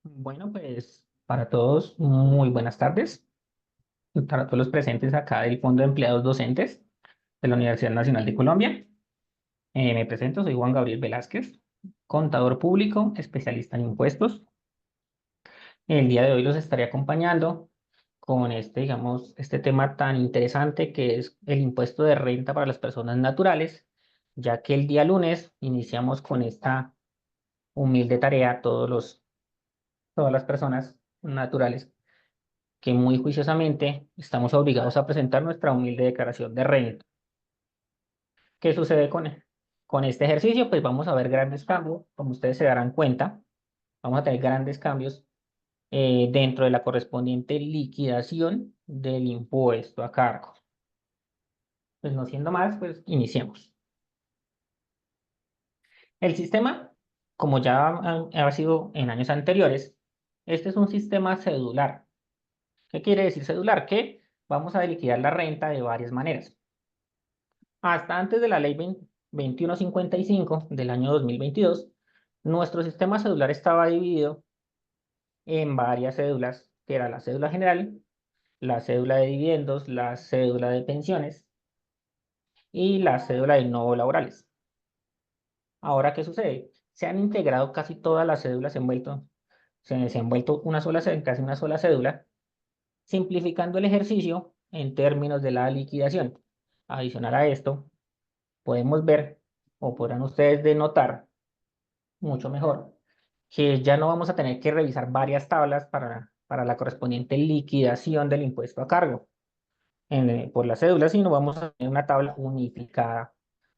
Bueno, pues para todos, muy buenas tardes. Para todos los presentes acá del Fondo de Empleados Docentes de la Universidad Nacional de Colombia. Me presento, soy Juan Gabriel Velázquez, contador público, especialista en impuestos. El día de hoy los estaré acompañando con digamos, este tema tan interesante que es el impuesto de renta para las personas naturales, ya que el día lunes iniciamos con esta humilde tarea todas las personas naturales que muy juiciosamente estamos obligados a presentar nuestra humilde declaración de renta. ¿Qué sucede con este ejercicio? Pues vamos a ver grandes cambios, como ustedes se darán cuenta, vamos a tener grandes cambios dentro de la correspondiente liquidación del impuesto a cargo. Pues no siendo más, pues iniciemos. El sistema, como ya ha sido en años anteriores, este es un sistema cedular. ¿Qué quiere decir cedular? Que vamos a liquidar la renta de varias maneras. Hasta antes de la ley 2155 del año 2022, nuestro sistema cedular estaba dividido en varias cédulas, que era la cédula general, la cédula de dividendos, la cédula de pensiones y la cédula de no laborales. Ahora, ¿qué sucede? Se han integrado casi todas las cédulas, se han vuelto casi una sola cédula, simplificando el ejercicio en términos de la liquidación. Adicional a esto, podemos ver, o podrán ustedes denotar, mucho mejor, que ya no vamos a tener que revisar varias tablas para la correspondiente liquidación del impuesto a cargo por la cédula, sino vamos a tener una tabla unificada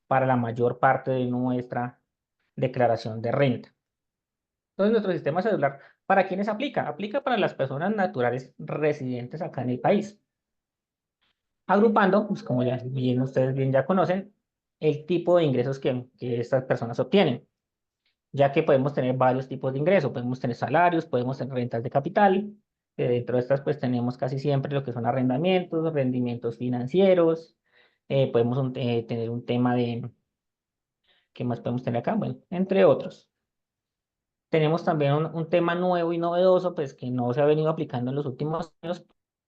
para la mayor parte de nuestra declaración de renta. Entonces, nuestro sistema cedular, ¿para quiénes aplica? Aplica para las personas naturales residentes acá en el país, agrupando, pues como ya bien ustedes bien ya conocen, el tipo de ingresos que estas personas obtienen, ya que podemos tener varios tipos de ingresos, podemos tener salarios, podemos tener rentas de capital, dentro de estas pues tenemos casi siempre lo que son arrendamientos, rendimientos financieros, podemos tener un tema de, ¿qué más podemos tener acá? Bueno, entre otros. Tenemos también un tema nuevo y novedoso, pues que no se ha venido aplicando en los últimos años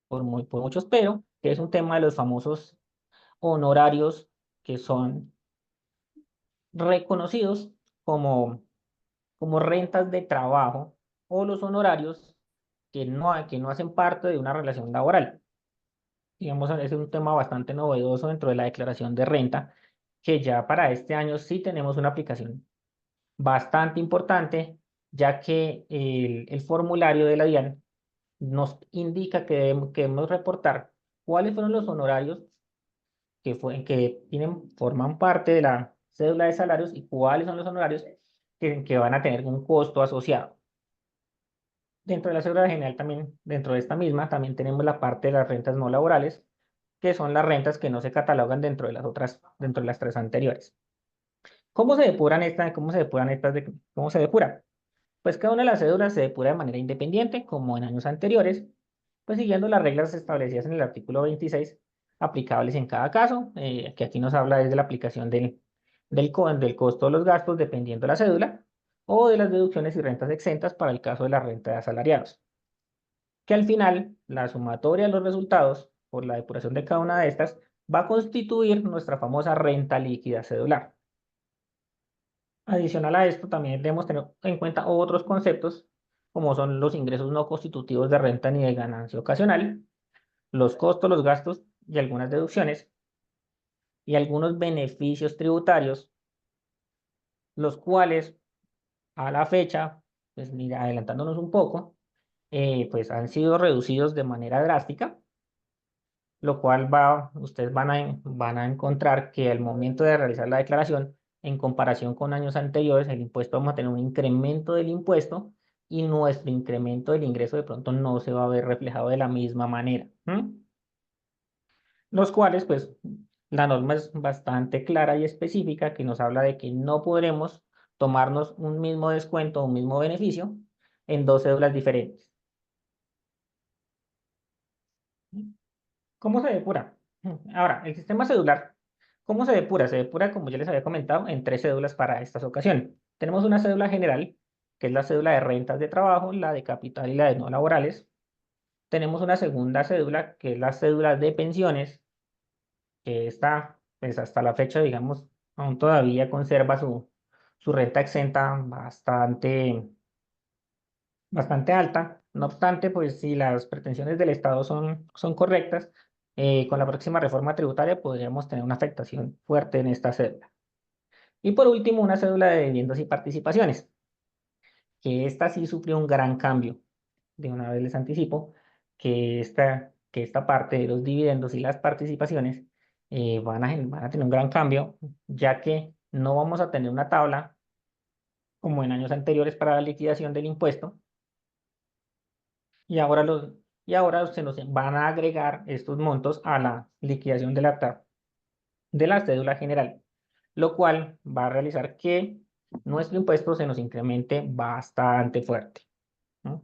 por muchos, pero que es un tema de los famosos honorarios que son reconocidos como rentas de trabajo o los honorarios que no hacen parte de una relación laboral. Digamos, es un tema bastante novedoso dentro de la declaración de renta, que ya para este año sí tenemos una aplicación bastante importante, ya que el formulario de la DIAN nos indica que debemos reportar cuáles fueron los honorarios forman parte de la cédula de salarios y cuáles son los honorarios que van a tener un costo asociado. Dentro de la seguridad general también, dentro de esta misma, también tenemos la parte de las rentas no laborales, que son las rentas que no se catalogan dentro de las tres anteriores. ¿Cómo se depuran estas? ¿Cómo se depura? Pues cada una de las cédulas se depura de manera independiente, como en años anteriores, pues siguiendo las reglas establecidas en el artículo 26, aplicables en cada caso, que aquí nos habla desde la aplicación del costo de los gastos, dependiendo de la cédula, o de las deducciones y rentas exentas para el caso de la renta de asalariados, que al final la sumatoria de los resultados por la depuración de cada una de estas va a constituir nuestra famosa renta líquida cedular. Adicional a esto, también debemos tener en cuenta otros conceptos, como son los ingresos no constitutivos de renta ni de ganancia ocasional, los costos, los gastos y algunas deducciones, y algunos beneficios tributarios, los cuales a la fecha, pues mira, adelantándonos un poco, pues han sido reducidos de manera drástica, lo cual ustedes van a encontrar que al momento de realizar la declaración, en comparación con años anteriores, el impuesto vamos a tener un incremento del impuesto y nuestro incremento del ingreso de pronto no se va a ver reflejado de la misma manera. Los cuales, pues, la norma es bastante clara y específica que nos habla de que no podremos tomarnos un mismo descuento o un mismo beneficio en dos cédulas diferentes. ¿Cómo se depura? Ahora, el sistema cedular, ¿cómo se depura? Se depura, como ya les había comentado, en tres cédulas para estas ocasiones. Tenemos una cédula general, que es la cédula de rentas de trabajo, la de capital y la de no laborales. Tenemos una segunda cédula, que es la cédula de pensiones, que está, pues hasta la fecha, digamos, aún todavía conserva su renta exenta bastante alta. No obstante, pues si las pretensiones del Estado son correctas, con la próxima reforma tributaria podríamos tener una afectación fuerte en esta cédula. Y por último, una cédula de dividendos y participaciones, que esta sí sufrió un gran cambio. De una vez les anticipo que esta parte de los dividendos y las participaciones van a tener un gran cambio, ya que no vamos a tener una tabla como en años anteriores para la liquidación del impuesto, y ahora, y ahora se nos van a agregar estos montos a la liquidación de de la cédula general, lo cual va a realizar que nuestro impuesto se nos incremente bastante fuerte, ¿no?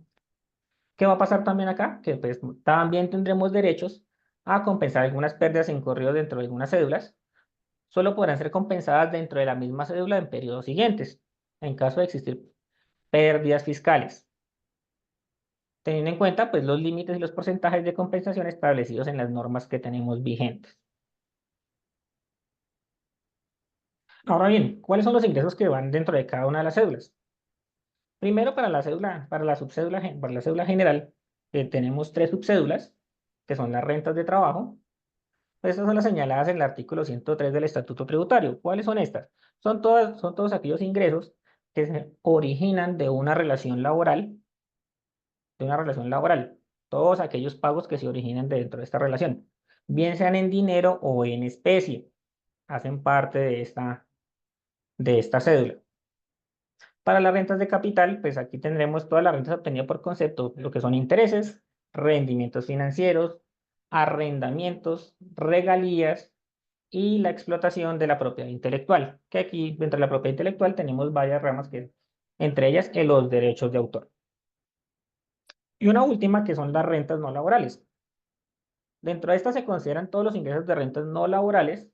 ¿Qué va a pasar también acá? Que pues también tendremos derechos a compensar algunas pérdidas incurridas dentro de algunas cédulas. Solo podrán ser compensadas dentro de la misma cédula en periodos siguientes, en caso de existir pérdidas fiscales, teniendo en cuenta pues los límites y los porcentajes de compensación establecidos en las normas que tenemos vigentes. Ahora bien, ¿cuáles son los ingresos que van dentro de cada una de las cédulas? Primero, para la cédula, para la subcédula, para la cédula general, tenemos tres subcédulas, que son las rentas de trabajo. Estas son las señaladas en el artículo 103 del Estatuto Tributario. ¿Cuáles son estas? Son todos aquellos ingresos que se originan de una relación laboral. Todos aquellos pagos que se originan dentro de esta relación, bien sean en dinero o en especie, hacen parte de esta cédula. Para las rentas de capital, pues aquí tendremos todas las rentas obtenidas por concepto, lo que son intereses, rendimientos financieros, arrendamientos, regalías y la explotación de la propiedad intelectual, que aquí dentro de la propiedad intelectual tenemos varias ramas que, entre ellas, los derechos de autor. Y una última que son las rentas no laborales. Dentro de estas se consideran todos los ingresos de rentas no laborales,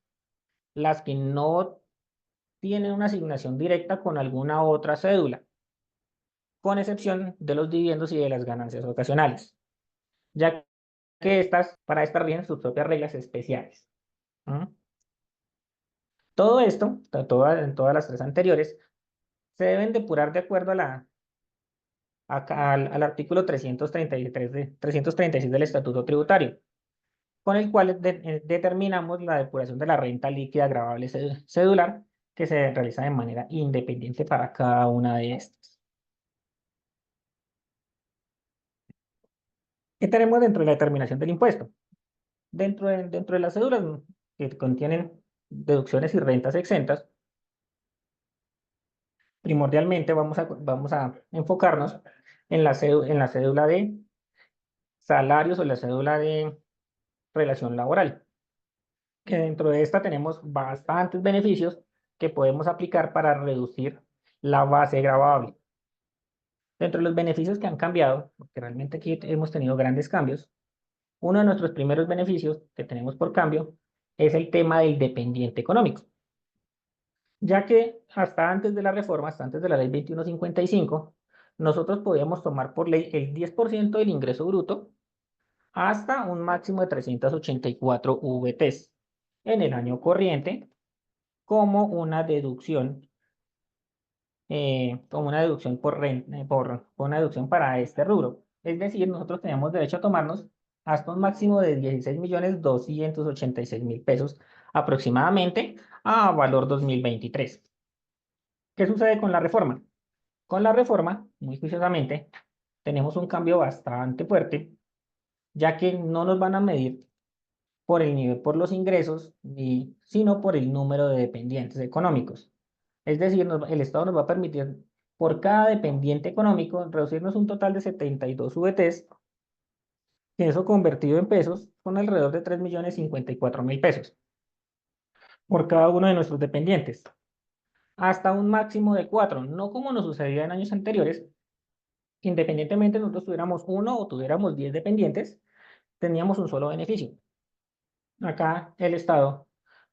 las que no tienen una asignación directa con alguna otra cédula, con excepción de los dividendos y de las ganancias ocasionales, ya que para estas rigen sus propias reglas especiales. ¿Mm? Todo esto, en todas las tres anteriores, se deben depurar de acuerdo al artículo 336 del Estatuto Tributario, con el cual determinamos la depuración de la renta líquida gravable cedular, que se realiza de manera independiente para cada una de estas. ¿Qué tenemos dentro de la determinación del impuesto? Dentro de las cédulas que contienen deducciones y rentas exentas, primordialmente vamos a enfocarnos en en la cédula de salarios o la cédula de relación laboral, que dentro de esta tenemos bastantes beneficios que podemos aplicar para reducir la base gravable. Dentro de los beneficios que han cambiado, porque realmente aquí hemos tenido grandes cambios, uno de nuestros primeros beneficios que tenemos por cambio es el tema del dependiente económico, ya que hasta antes de la reforma, hasta antes de la ley 2155, nosotros podíamos tomar por ley el 10% del ingreso bruto hasta un máximo de 384 VTs en el año corriente como una deducción, por una deducción para este rubro. Es decir, nosotros tenemos derecho a tomarnos hasta un máximo de 16.286.000 pesos aproximadamente a valor 2023. ¿Qué sucede con la reforma? Con la reforma, muy juiciosamente, tenemos un cambio bastante fuerte, ya que no nos van a medir por el nivel, por los ingresos, sino por el número de dependientes económicos. Es decir, el Estado nos va a permitir, por cada dependiente económico, reducirnos un total de 72 VTs, que eso convertido en pesos son alrededor de 3.054.000 pesos por cada uno de nuestros dependientes, hasta un máximo de 4, no como nos sucedía en años anteriores, que independientemente nosotros tuviéramos uno o tuviéramos 10 dependientes, teníamos un solo beneficio. Acá el Estado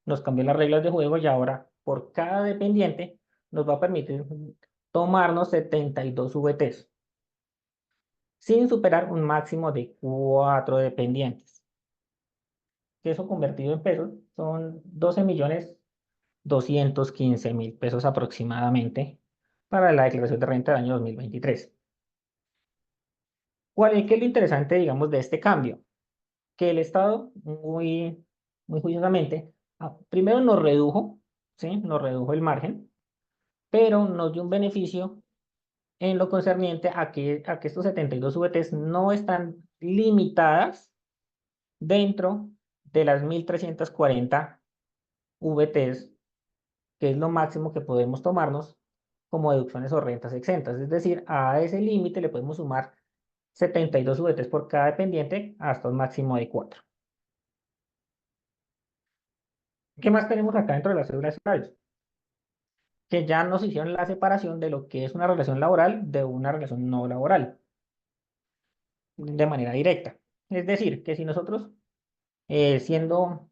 nos cambió las reglas de juego y ahora por cada dependiente nos va a permitir tomarnos 72 VTs sin superar un máximo de 4 dependientes. Que eso convertido en pesos son 12.215.000 pesos aproximadamente para la declaración de renta del año 2023. ¿Qué es lo interesante, digamos, de este cambio? Que el Estado, muy juiciosamente, primero nos redujo, ¿sí? Nos redujo el margen, pero nos dio un beneficio en lo concerniente a que estos 72 VTs no están limitadas dentro de las 1.340 VTs, que es lo máximo que podemos tomarnos como deducciones o rentas exentas. Es decir, a ese límite le podemos sumar 72 VTs por cada dependiente hasta un máximo de 4. ¿Qué más tenemos acá dentro de las cédulas de salarios? Que ya nos hicieron la separación de lo que es una relación laboral de una relación no laboral de manera directa. Es decir, que si nosotros, siendo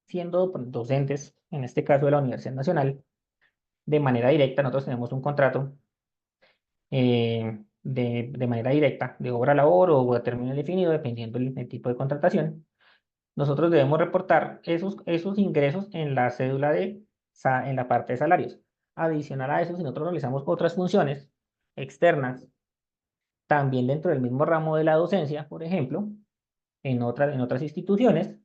pues, docentes, en este caso de la Universidad Nacional, de manera directa, nosotros tenemos un contrato de manera directa, de obra a labor o a término indefinido, dependiendo el tipo de contratación. Nosotros debemos reportar esos ingresos en la cédula en la parte de salarios. Adicional a eso, si nosotros realizamos otras funciones externas, también dentro del mismo ramo de la docencia, por ejemplo, en otras instituciones,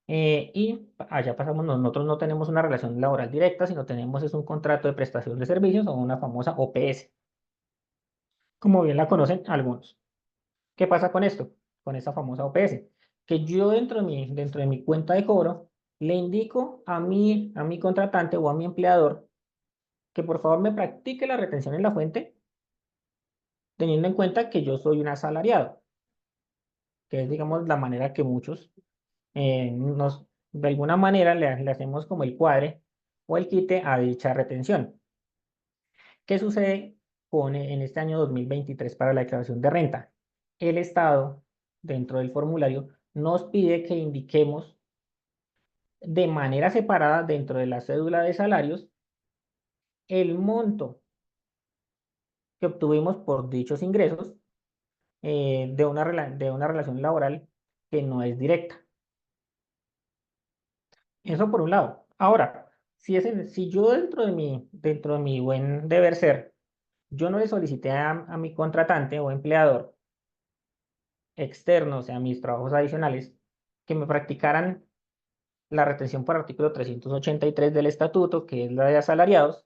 y allá pasamos, nosotros no tenemos una relación laboral directa, sino tenemos es un contrato de prestación de servicios o una famosa OPS, como bien la conocen algunos. ¿Qué pasa con esto? Con esta famosa OPS. Que yo dentro de mi cuenta de cobro le indico a mi contratante o a mi empleador que por favor me practique la retención en la fuente, teniendo en cuenta que yo soy un asalariado, que es, digamos, la manera que muchos de alguna manera le hacemos como el cuadre o el quite a dicha retención. ¿Qué sucede en este año 2023 para la declaración de renta? El Estado, dentro del formulario, nos pide que indiquemos de manera separada dentro de la cédula de salarios el monto que obtuvimos por dichos ingresos de una relación laboral que no es directa. Eso por un lado. Ahora, si yo dentro de mi buen deber ser, yo no le solicité a mi contratante o empleador externo, o sea, mis trabajos adicionales, que me practicaran la retención por artículo 383 del estatuto, que es la de asalariados,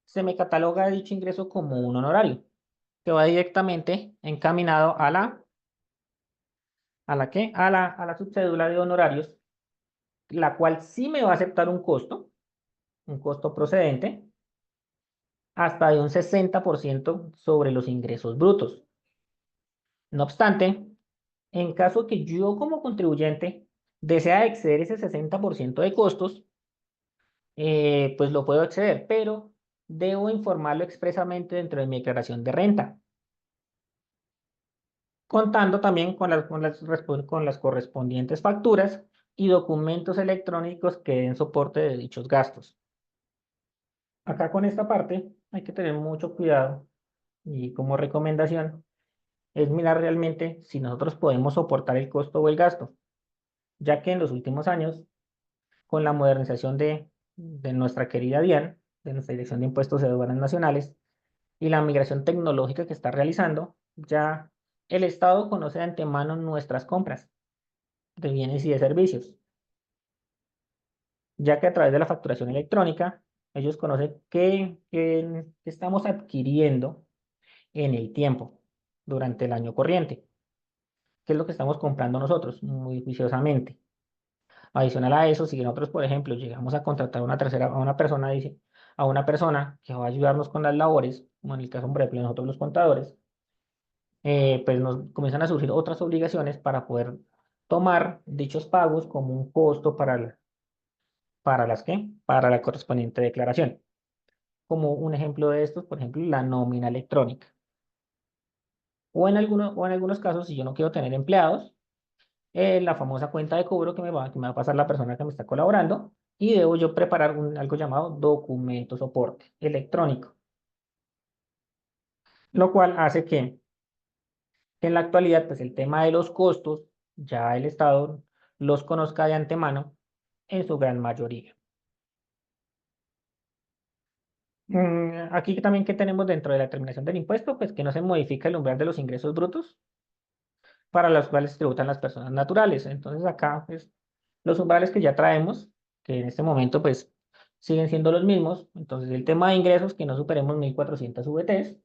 se me cataloga dicho ingreso como un honorario, que va directamente encaminado ¿a la qué? A la subcédula de honorarios, la cual sí me va a aceptar un costo procedente, hasta de un 60% sobre los ingresos brutos. No obstante, en caso que yo como contribuyente desea exceder ese 60% de costos, pues lo puedo exceder, pero debo informarlo expresamente dentro de mi declaración de renta, contando también con las correspondientes facturas y documentos electrónicos que den soporte de dichos gastos. Acá con esta parte hay que tener mucho cuidado y como recomendación es mirar realmente si nosotros podemos soportar el costo o el gasto, ya que en los últimos años, con la modernización de nuestra querida DIAN, de nuestra Dirección de Impuestos y Aduanas Nacionales, y la migración tecnológica que está realizando, ya el Estado conoce de antemano nuestras compras de bienes y de servicios, ya que a través de la facturación electrónica, ellos conocen qué estamos adquiriendo en el tiempo, durante el año corriente, qué es lo que estamos comprando nosotros, muy juiciosamente. Adicional a eso, si nosotros, por ejemplo, llegamos a contratar a una persona que va a ayudarnos con las labores, como en el caso, por ejemplo, de nosotros los contadores, pues nos comienzan a surgir otras obligaciones para poder tomar dichos pagos como un costo para la correspondiente declaración. Como un ejemplo de estos, por ejemplo, la nómina electrónica. o en algunos casos, si yo no quiero tener empleados, la famosa cuenta de cobro que me va a pasar la persona que me está colaborando y debo yo preparar algo llamado documento soporte electrónico, lo cual hace que en la actualidad, pues el tema de los costos, ya el Estado los conozca de antemano en su gran mayoría. Aquí también que tenemos dentro de la determinación del impuesto, pues que no se modifica el umbral de los ingresos brutos para los cuales tributan las personas naturales. Entonces acá, pues, los umbrales que ya traemos, que en este momento, pues, siguen siendo los mismos. Entonces el tema de ingresos, que no superemos 1.400 VTs.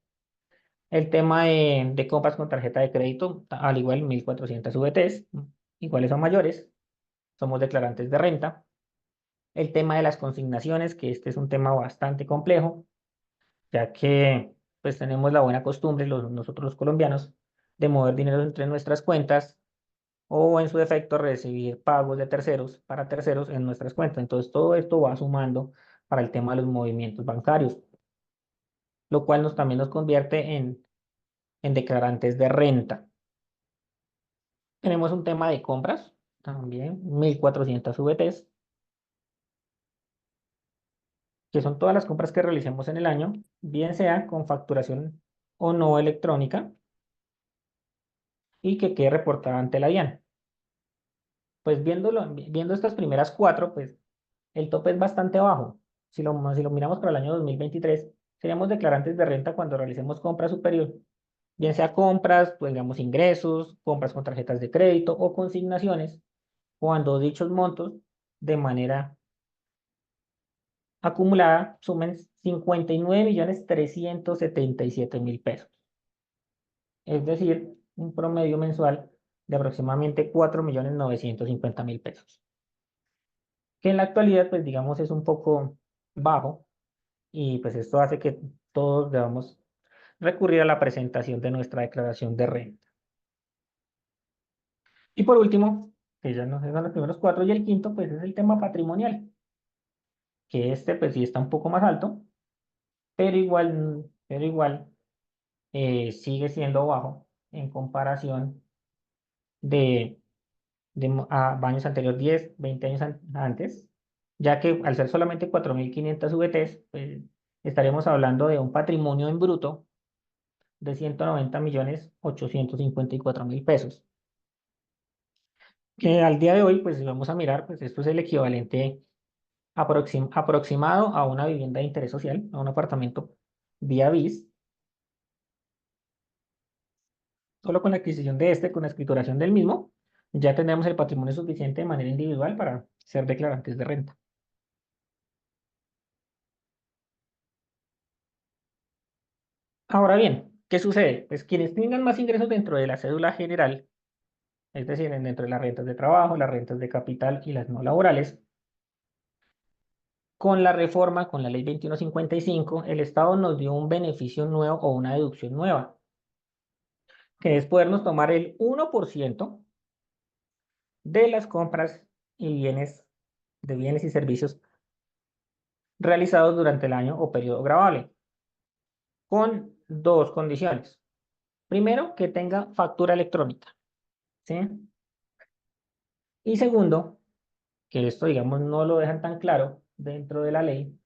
El tema de compras con tarjeta de crédito, al igual 1.400 VTs, iguales o mayores, somos declarantes de renta. El tema de las consignaciones, que este es un tema bastante complejo, ya que pues tenemos la buena costumbre, nosotros los colombianos, de mover dinero entre nuestras cuentas o en su defecto recibir pagos de terceros para terceros en nuestras cuentas. Entonces todo esto va sumando para el tema de los movimientos bancarios, lo cual también nos convierte en declarantes de renta. Tenemos un tema de compras, también 1.400 VTs, que son todas las compras que realicemos en el año, bien sea con facturación o no electrónica, y que quede reportada ante la DIAN. Pues viendo estas primeras cuatro, pues el tope es bastante bajo. Si lo miramos para el año 2023, seríamos declarantes de renta cuando realicemos compras superior, bien sea compras, pues digamos ingresos, compras con tarjetas de crédito o consignaciones, cuando dichos montos de manera acumulada sumen 59.377.000 pesos. Es decir, un promedio mensual de aproximadamente 4.950.000 pesos, que en la actualidad, pues digamos, es un poco bajo y pues esto hace que todos debamos recurrir a la presentación de nuestra declaración de renta. Y por último, que ya nos son los primeros cuatro, y el quinto, pues es el tema patrimonial, que este pues sí está un poco más alto, pero igual sigue siendo bajo en comparación de a años anteriores, 10, 20 años antes, ya que al ser solamente 4.500 VTs, pues estaremos hablando de un patrimonio en bruto de 190.854.000 pesos, que al día de hoy, pues si vamos a mirar, pues esto es el equivalente aproximado a una vivienda de interés social, a un apartamento vía BIS, solo con la adquisición de este, con la escrituración del mismo, ya tenemos el patrimonio suficiente de manera individual para ser declarantes de renta. Ahora bien, ¿qué sucede? Pues quienes tengan más ingresos dentro de la cédula general, es decir, dentro de las rentas de trabajo, las rentas de capital y las no laborales, con la reforma, con la ley 2155, el Estado nos dio un beneficio nuevo o una deducción nueva, que es podernos tomar el 1% de las compras y bienes y servicios realizados durante el año o periodo gravable, con dos condiciones. Primero, que tenga factura electrónica, ¿sí? Y segundo, que esto, digamos, no lo dejan tan claro dentro de la ley,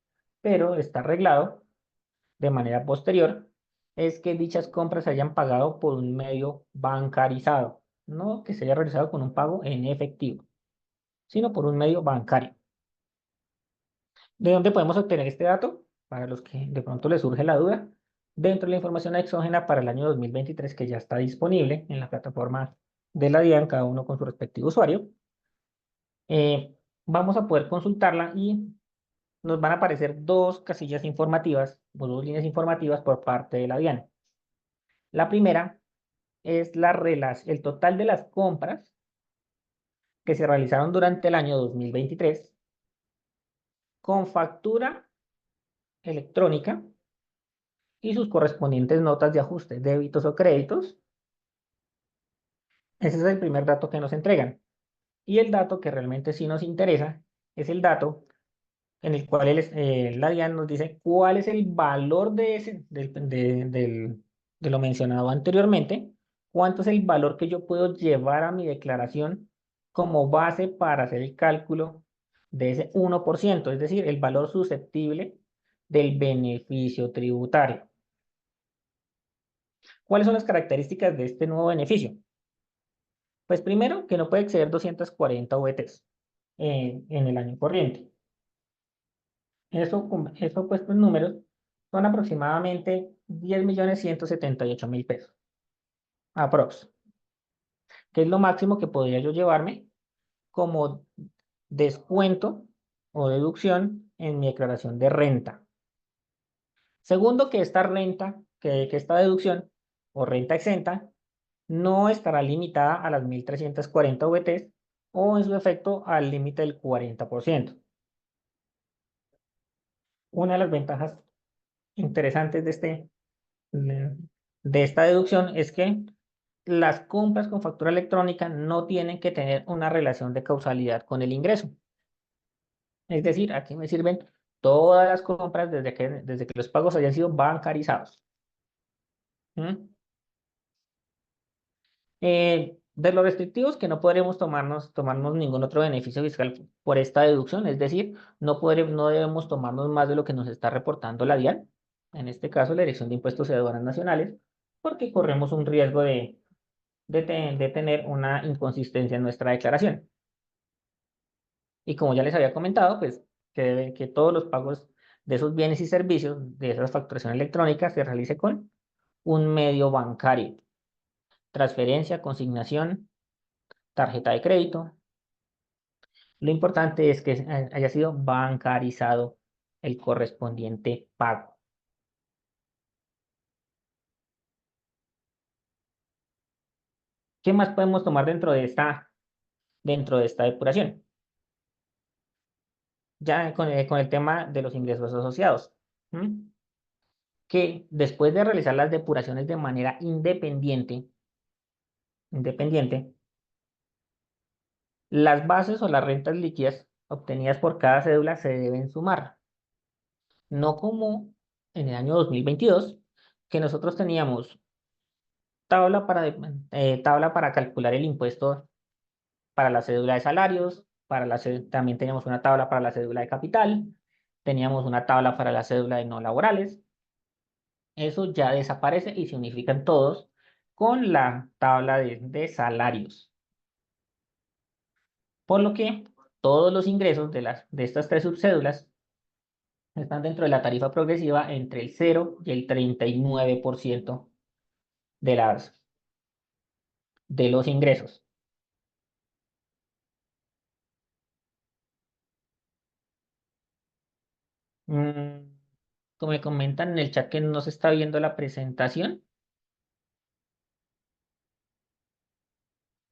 pero está arreglado de manera posterior, es que dichas compras se hayan pagado por un medio bancarizado, no que se haya realizado con un pago en efectivo, sino por un medio bancario. ¿De dónde podemos obtener este dato? Para los que de pronto les surge la duda, dentro de la información exógena para el año 2023 que ya está disponible en la plataforma de la DIAN, cada uno con su respectivo usuario, vamos a poder consultarla y nos van a aparecer dos casillas informativas o dos líneas informativas por parte de la DIAN. La primera es el total de las compras que se realizaron durante el año 2023 con factura electrónica y sus correspondientes notas de ajuste, débitos o créditos. Ese es el primer dato que nos entregan. Y el dato que realmente sí nos interesa es el dato en el cual la DIAN nos dice cuál es el valor de lo mencionado anteriormente ¿Cuánto es el valor que yo puedo llevar a mi declaración como base para hacer el cálculo de ese 1%? Es decir, el valor susceptible del beneficio tributario? ¿Cuáles son las características de este nuevo beneficio? Pues primero, que no puede exceder 240 VTs en el año corriente. Eso puesto en números, son aproximadamente 10.178.000 pesos, aprox, que es lo máximo que podría yo llevarme como descuento o deducción en mi declaración de renta. Segundo, que esta renta, que esta deducción o renta exenta no estará limitada a las 1.340 VTs o en su efecto al límite del 40%. Una de las ventajas interesantes de esta deducción es que las compras con factura electrónica no tienen que tener una relación de causalidad con el ingreso. Es decir, aquí me sirven todas las compras desde que los pagos hayan sido bancarizados. ¿Mm? De los restrictivos, que no podremos tomarnos ningún otro beneficio fiscal por esta deducción, es decir, no debemos tomarnos más de lo que nos está reportando la DIAN, en este caso la Dirección de Impuestos y Aduanas Nacionales, porque corremos un riesgo de tener una inconsistencia en nuestra declaración. Y como ya les había comentado, pues que todos los pagos de esos bienes y servicios, de esas facturación electrónica, se realice con un medio bancario: transferencia, consignación, tarjeta de crédito. Lo importante es que haya sido bancarizado el correspondiente pago. ¿Qué más podemos tomar dentro de esta depuración? Ya con el tema de los ingresos asociados. ¿Mm? Que después de realizar las depuraciones de manera independiente, las bases o las rentas líquidas obtenidas por cada cédula se deben sumar. No como en el año 2022, que nosotros teníamos tabla para calcular el impuesto para la cédula de salarios, también teníamos una tabla para la cédula de capital, teníamos una tabla para la cédula de no laborales. Eso ya desaparece y se unifican todos con la tabla de salarios. Por lo que todos los ingresos de estas tres subcédulas están dentro de la tarifa progresiva entre el 0 y el 39% de de los ingresos. Mm, Como me comentan en el chat que no se está viendo la presentación,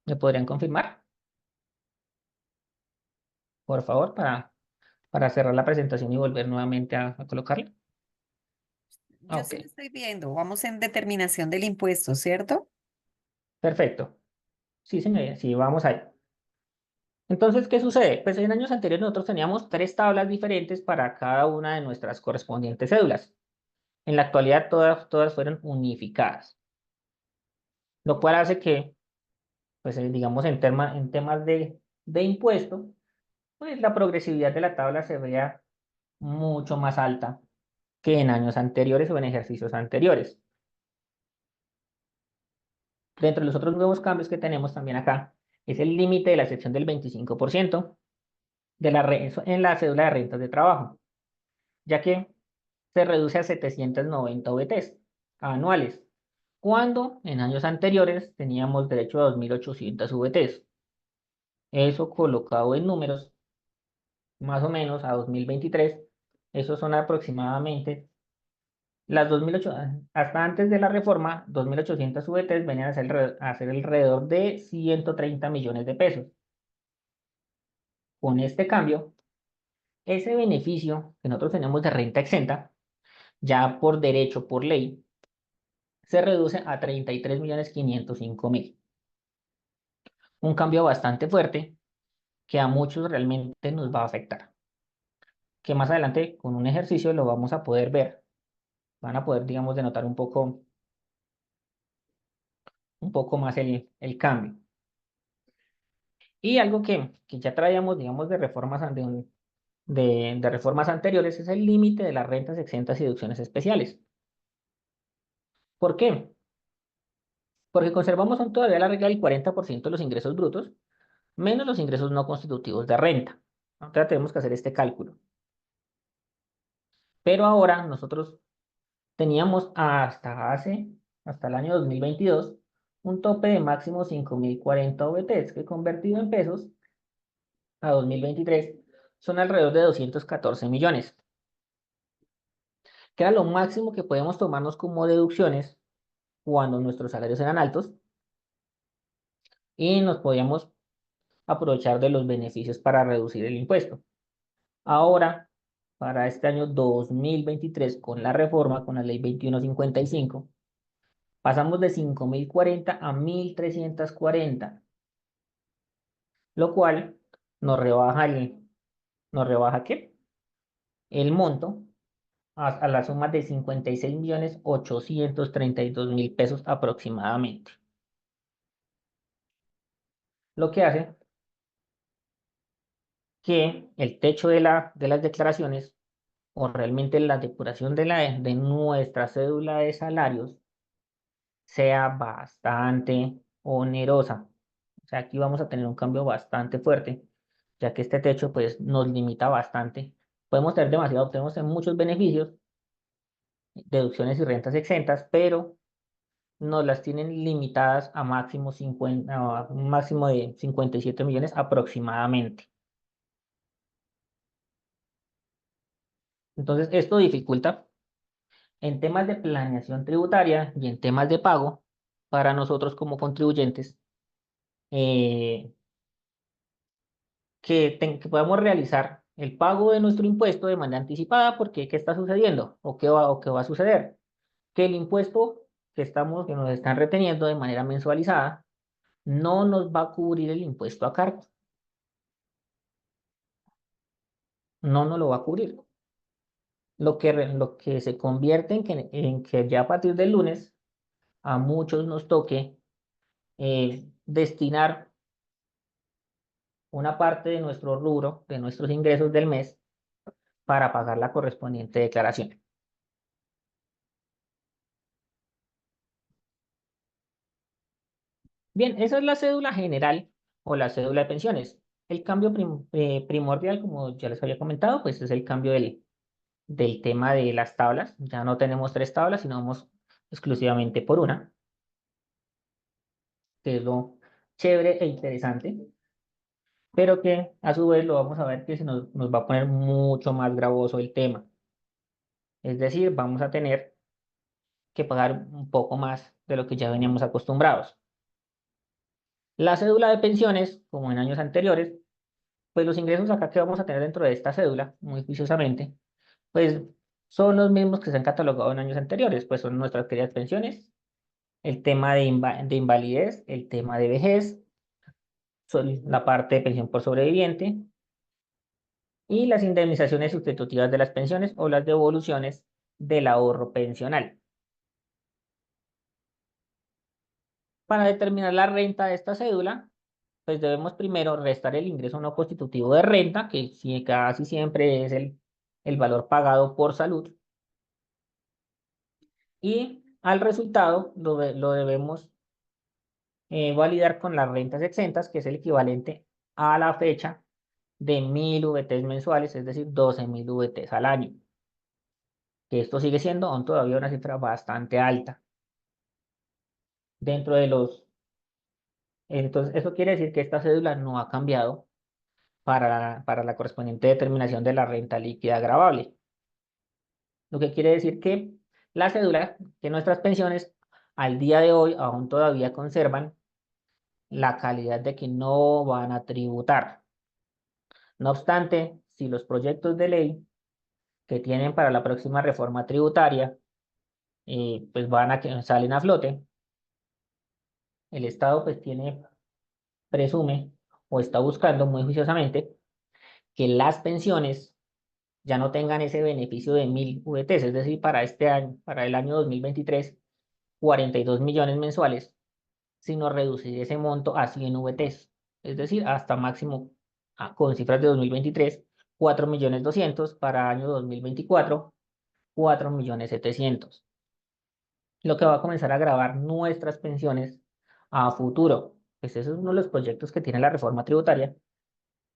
¿me podrían confirmar, por favor, para cerrar la presentación y volver nuevamente a colocarla? Yo Ok, sí lo estoy viendo. Vamos en determinación del impuesto, ¿cierto? perfecto. Sí, señoría, sí, vamos ahí. Entonces, ¿qué sucede? Pues en años anteriores nosotros teníamos tres tablas diferentes para cada una de nuestras correspondientes cédulas. En la actualidad todas fueron unificadas, lo cual hace que, pues digamos, en temas de impuesto, pues la progresividad de la tabla se vea mucho más alta que en años anteriores o en ejercicios anteriores. Dentro de los otros nuevos cambios que tenemos también acá, es el límite de la excepción del 25% en la cédula de rentas de trabajo, ya que se reduce a 790 VTs anuales, cuando en años anteriores teníamos derecho a 2.800 VTs. Eso colocado en números, más o menos a 2023, esos son aproximadamente las 2.800, hasta antes de la reforma, 2.800 VTs venían a ser alrededor de 130 millones de pesos. Con este cambio, ese beneficio que nosotros tenemos de renta exenta, ya por derecho, por ley, se reduce a 33.505.000. Un cambio bastante fuerte que a muchos realmente nos va a afectar. Que más adelante con un ejercicio lo vamos a poder ver. Van a poder, digamos, denotar un poco más el cambio. Y algo que ya traíamos, digamos, de reformas, de reformas anteriores es el límite de las rentas exentas y deducciones especiales. ¿Por qué? Porque conservamos aún todavía la regla del 40% de los ingresos brutos, menos los ingresos no constitutivos de renta. Ahora tenemos que hacer este cálculo. Pero ahora nosotros teníamos hasta el año 2022, un tope de máximo 5.040 VTs, que convertido en pesos a 2023 son alrededor de 214 millones, que era lo máximo que podemos tomarnos como deducciones cuando nuestros salarios eran altos y nos podíamos aprovechar de los beneficios para reducir el impuesto. Ahora, para este año 2023, con la reforma, con la ley 2155, pasamos de 5.040 a 1.340, lo cual nos rebaja ¿qué? El monto a la suma de 56.832.000 pesos aproximadamente. Lo que hace que el techo de las declaraciones o realmente la depuración de nuestra cédula de salarios sea bastante onerosa. O sea, aquí vamos a tener un cambio bastante fuerte, ya que este techo pues nos limita bastante. Podemos tener muchos beneficios, deducciones y rentas exentas, pero nos las tienen limitadas a a un máximo de 57 millones aproximadamente. Entonces, esto dificulta en temas de planeación tributaria y en temas de pago para nosotros como contribuyentes, eh, que podamos realizar el pago de nuestro impuesto de manera anticipada, porque ¿qué está sucediendo? O qué va a suceder? Que el impuesto que nos están reteniendo de manera mensualizada no nos va a cubrir el impuesto a cargo, no nos lo va a cubrir. Lo que se convierte en que ya a partir del lunes a muchos nos toque destinar una parte de nuestro rubro, de nuestros ingresos del mes, para pagar la correspondiente declaración. Bien, esa es la cédula general o la cédula de pensiones. El cambio primordial, como ya les había comentado, pues es el cambio del tema de las tablas. Ya no tenemos tres tablas, sino vamos exclusivamente por una, que es lo chévere e interesante, pero que a su vez lo vamos a ver que nos va a poner mucho más gravoso el tema. Es decir, vamos a tener que pagar un poco más de lo que ya veníamos acostumbrados. La cédula de pensiones, como en años anteriores, pues los ingresos acá que vamos a tener dentro de esta cédula, muy juiciosamente, pues son los mismos que se han catalogado en años anteriores, pues son nuestras queridas pensiones, el tema de invalidez, el tema de vejez, son la parte de pensión por sobreviviente y las indemnizaciones sustitutivas de las pensiones o las devoluciones del ahorro pensional. Para determinar la renta de esta cédula, pues debemos primero restar el ingreso no constitutivo de renta, que casi siempre es el valor pagado por salud, y al resultado lo debemos validar con las rentas exentas, que es el equivalente a la fecha de 1.000 VTs mensuales, es decir, 12.000 VTs al año, que esto sigue siendo aún todavía una cifra bastante alta. Dentro de los... Entonces, eso quiere decir que esta cédula no ha cambiado para la correspondiente determinación de la renta líquida gravable. Lo que quiere decir que la cédula, que nuestras pensiones al día de hoy aún todavía conservan la calidad de que no van a tributar. No obstante, si los proyectos de ley que tienen para la próxima reforma tributaria pues salen a flote, el Estado pues presume o está buscando muy juiciosamente que las pensiones ya no tengan ese beneficio de 1.000 VTs, es decir, para este año, para el año 2023, 42 millones mensuales, sino reducir ese monto a 100 VTs, es decir, hasta máximo con cifras de 2023, 4.200.000, para año 2024, 4.700.000, lo que va a comenzar a gravar nuestras pensiones a futuro. Pues ese es uno de los proyectos que tiene la reforma tributaria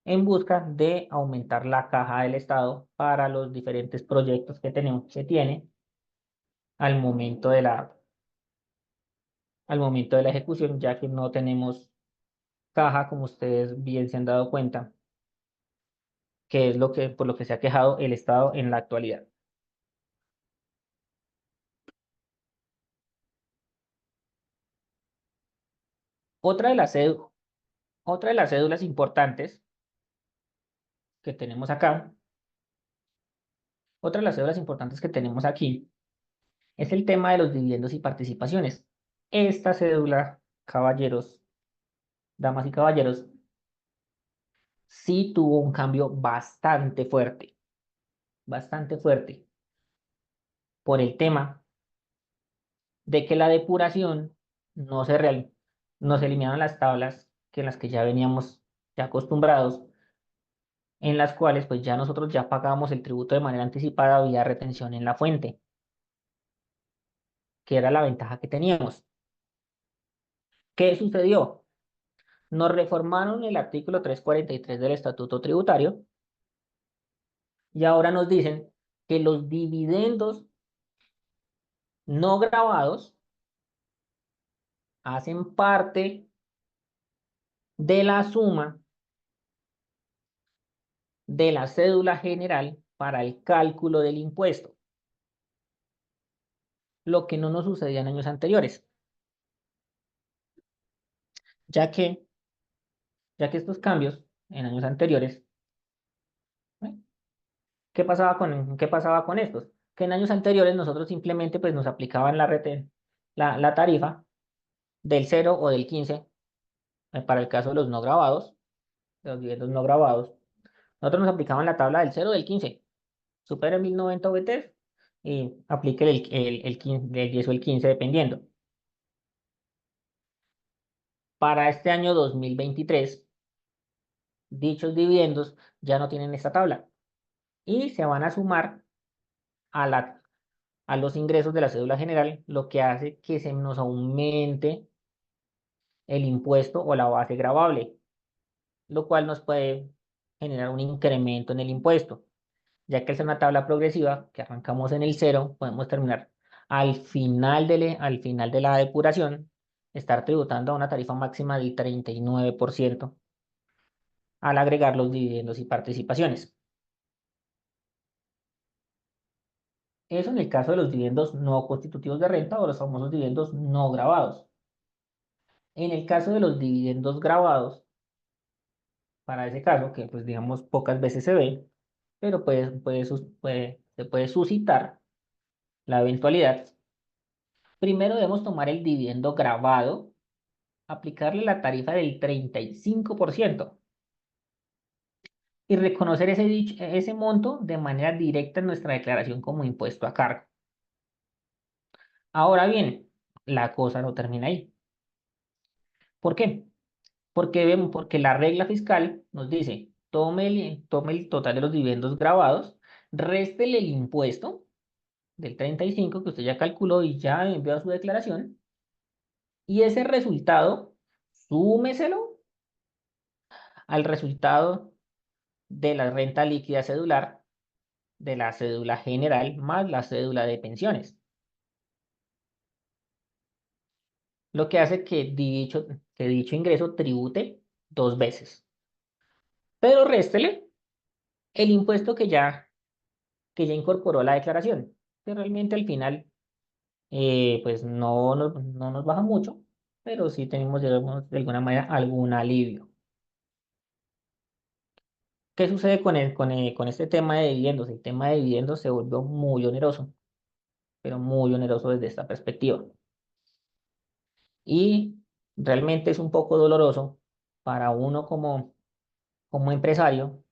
en busca de aumentar la caja del Estado para los diferentes proyectos que tiene al momento de la ejecución, ya que no tenemos caja, como ustedes bien se han dado cuenta, que es por lo que se ha quejado el Estado en la actualidad. Otra de las cédu- otra de las cédulas importantes que tenemos acá, otra de las cédulas importantes que tenemos aquí es el tema de los dividendos y participaciones. Esta cédula, caballeros, damas y caballeros, sí tuvo un cambio bastante fuerte, por el tema de que la depuración no se real, no se eliminaron las tablas en las que ya veníamos ya acostumbrados, en las cuales pues ya nosotros ya pagábamos el tributo de manera anticipada vía retención en la fuente, que era la ventaja que teníamos. ¿Qué sucedió? Nos reformaron el artículo 343 del Estatuto Tributario y ahora nos dicen que los dividendos no grabados hacen parte de la suma de la cédula general para el cálculo del impuesto, lo que no nos sucedía en años anteriores, ya que, ya que estos cambios en años anteriores, ¿eh? ¿Qué pasaba con estos? Que en años anteriores nosotros simplemente pues nos aplicaban la tarifa del 0 o del 15, para el caso de los no grabados, de los dividendos no grabados. Nosotros nos aplicaban la tabla del 0 o del 15, supera 1090 VTs y aplique el 15, el 10 o el 15 dependiendo. Para este año 2023, dichos dividendos ya no tienen esta tabla y se van a sumar a, a los ingresos de la cédula general, lo que hace que se nos aumente el impuesto o la base gravable, lo cual nos puede generar un incremento en el impuesto, ya que es una tabla progresiva que arrancamos en el cero, podemos terminar al final de la depuración, estar tributando a una tarifa máxima del 39% al agregar los dividendos y participaciones. Eso en el caso de los dividendos no constitutivos de renta o los famosos dividendos no grabados. En el caso de los dividendos grabados, para ese caso, que pues digamos pocas veces se ve, pero se puede suscitar la eventualidad, primero debemos tomar el dividendo grabado, aplicarle la tarifa del 35% y reconocer ese monto de manera directa en nuestra declaración como impuesto a cargo. Ahora bien, la cosa no termina ahí. ¿Por qué? Porque la regla fiscal nos dice, tome el total de los dividendos grabados, réstele el impuesto del 35 que usted ya calculó y ya envió a su declaración, y ese resultado, súmeselo al resultado de la renta líquida cedular, de la cédula general más la cédula de pensiones, lo que hace que dicho ingreso tribute dos veces, pero réstele el impuesto que ya incorporó a la declaración, que realmente al final pues no nos baja mucho, pero sí tenemos, digamos, de alguna manera algún alivio. ¿Qué sucede con este tema de dividendos? El tema de dividendos se volvió muy oneroso, pero muy oneroso desde esta perspectiva. Y realmente es un poco doloroso para uno como empresario,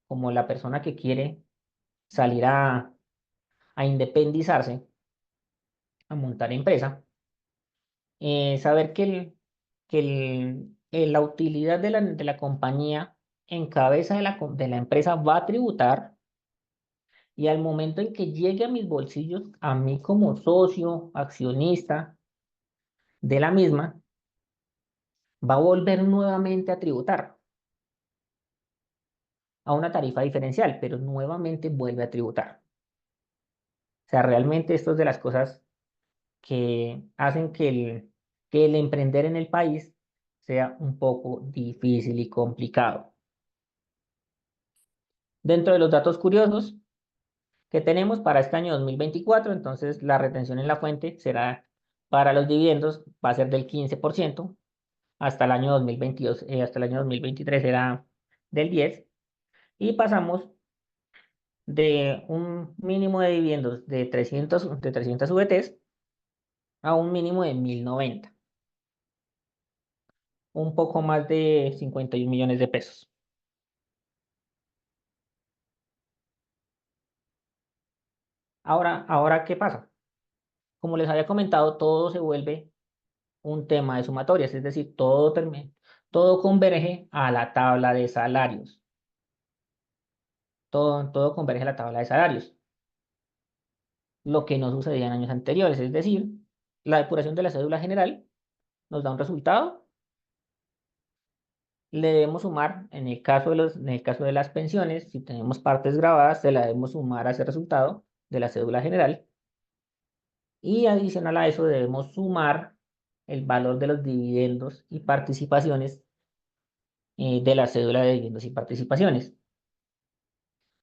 como la persona que quiere salir a independizarse, a montar empresa, saber que que la utilidad de la compañía en cabeza de la empresa va a tributar y al momento en que llegue a mis bolsillos, a mí como socio, accionista de la misma, va a volver nuevamente a tributar a una tarifa diferencial, pero nuevamente vuelve a tributar. O sea, realmente esto es de las cosas que hacen que el emprender en el país sea un poco difícil y complicado. Dentro de los datos curiosos que tenemos para este año 2024, entonces la retención en la fuente será para los dividendos, va a ser del 15%, hasta el año 2022, hasta el año 2023 era del 10%, y pasamos de un mínimo de dividendos de 300 VTs a un mínimo de 1090, un poco más de 51 millones de pesos. Ahora, ¿qué pasa? Como les había comentado, todo se vuelve un tema de sumatorias, es decir, todo converge a la tabla de salarios. Todo converge a la tabla de salarios, lo que no sucedía en años anteriores, es decir, la depuración de la cédula general nos da un resultado, le debemos sumar, en el caso de las pensiones, si tenemos partes grabadas, se la debemos sumar a ese resultado de la cédula general, y adicional a eso debemos sumar el valor de los dividendos y participaciones de la cédula de dividendos y participaciones.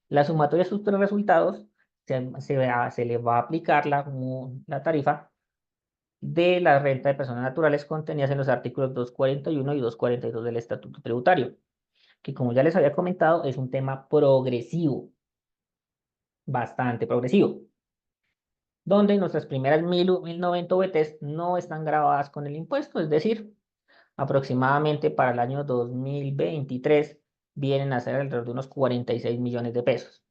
La sumatoria de sus tres resultados se le va a aplicar la tarifa de la renta de personas naturales contenidas en los artículos 241 y 242 del Estatuto Tributario, que como ya les había comentado, es un tema progresivo, bastante progresivo, donde nuestras primeras 1090 VTs no están grabadas con el impuesto, es decir, aproximadamente para el año 2023 vienen a ser alrededor de unos 46 millones de pesos.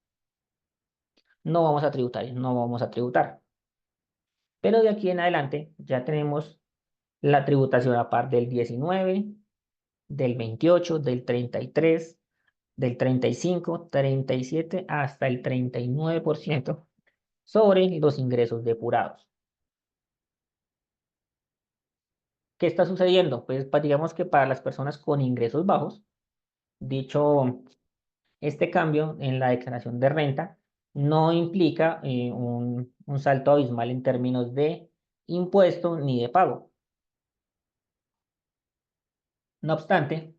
No vamos a tributar. Pero de aquí en adelante ya tenemos la tributación a par del 19, del 28, del 33, del 35, 37 hasta el 39% sobre los ingresos depurados. ¿Qué está sucediendo? Pues digamos que para las personas con ingresos bajos, dicho este cambio en la declaración de renta no implica un salto abismal en términos de impuesto ni de pago. No obstante,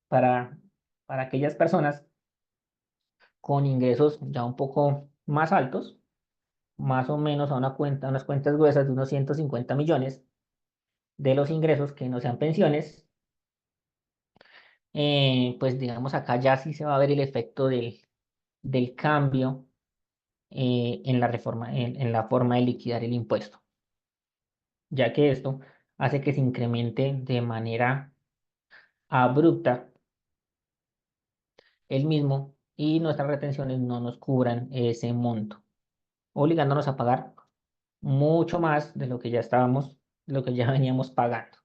para, para aquellas personas con ingresos ya un poco más altos, más o menos a unas cuentas gruesas de unos 150 millones de los ingresos que no sean pensiones, pues digamos acá ya sí se va a ver el efecto del cambio en la reforma, en la forma de liquidar el impuesto, ya que esto hace que se incremente de manera abrupta el mismo y nuestras retenciones no nos cubran ese monto, obligándonos a pagar mucho más de lo que ya estábamos, de lo que ya veníamos pagando.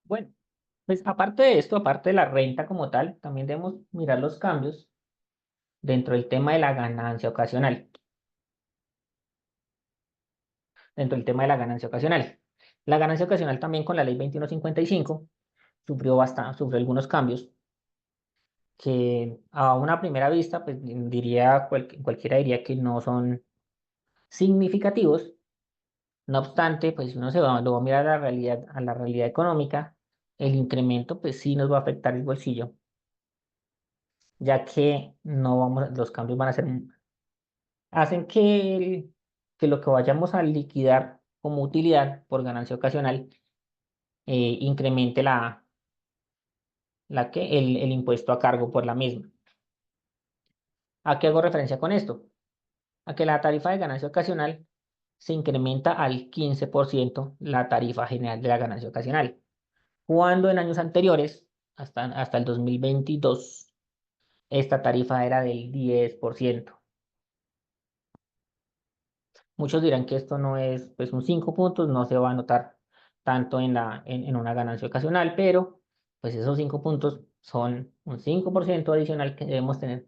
Bueno, pues aparte de esto, aparte de la renta como tal, también debemos mirar los cambios dentro del tema de la ganancia ocasional, dentro del tema de la ganancia ocasional. La ganancia ocasional también con la ley 2155 sufrió algunos cambios que a una primera vista, pues cualquiera diría que no son significativos. No obstante, pues si uno lo va a mirar a la realidad económica, el incremento pues sí nos va a afectar el bolsillo, ya que no vamos, los cambios van a ser, hacen que lo que vayamos a liquidar como utilidad por ganancia ocasional incremente el impuesto a cargo por la misma. ¿A qué hago referencia con esto? A que la tarifa de ganancia ocasional se incrementa al 15% la tarifa general de la ganancia ocasional, cuando en años anteriores, hasta el 2022, esta tarifa era del 10%. Muchos dirán que esto no es, pues un 5 puntos, no se va a notar tanto en una ganancia ocasional, pero pues esos 5 puntos son un 5% adicional que debemos tener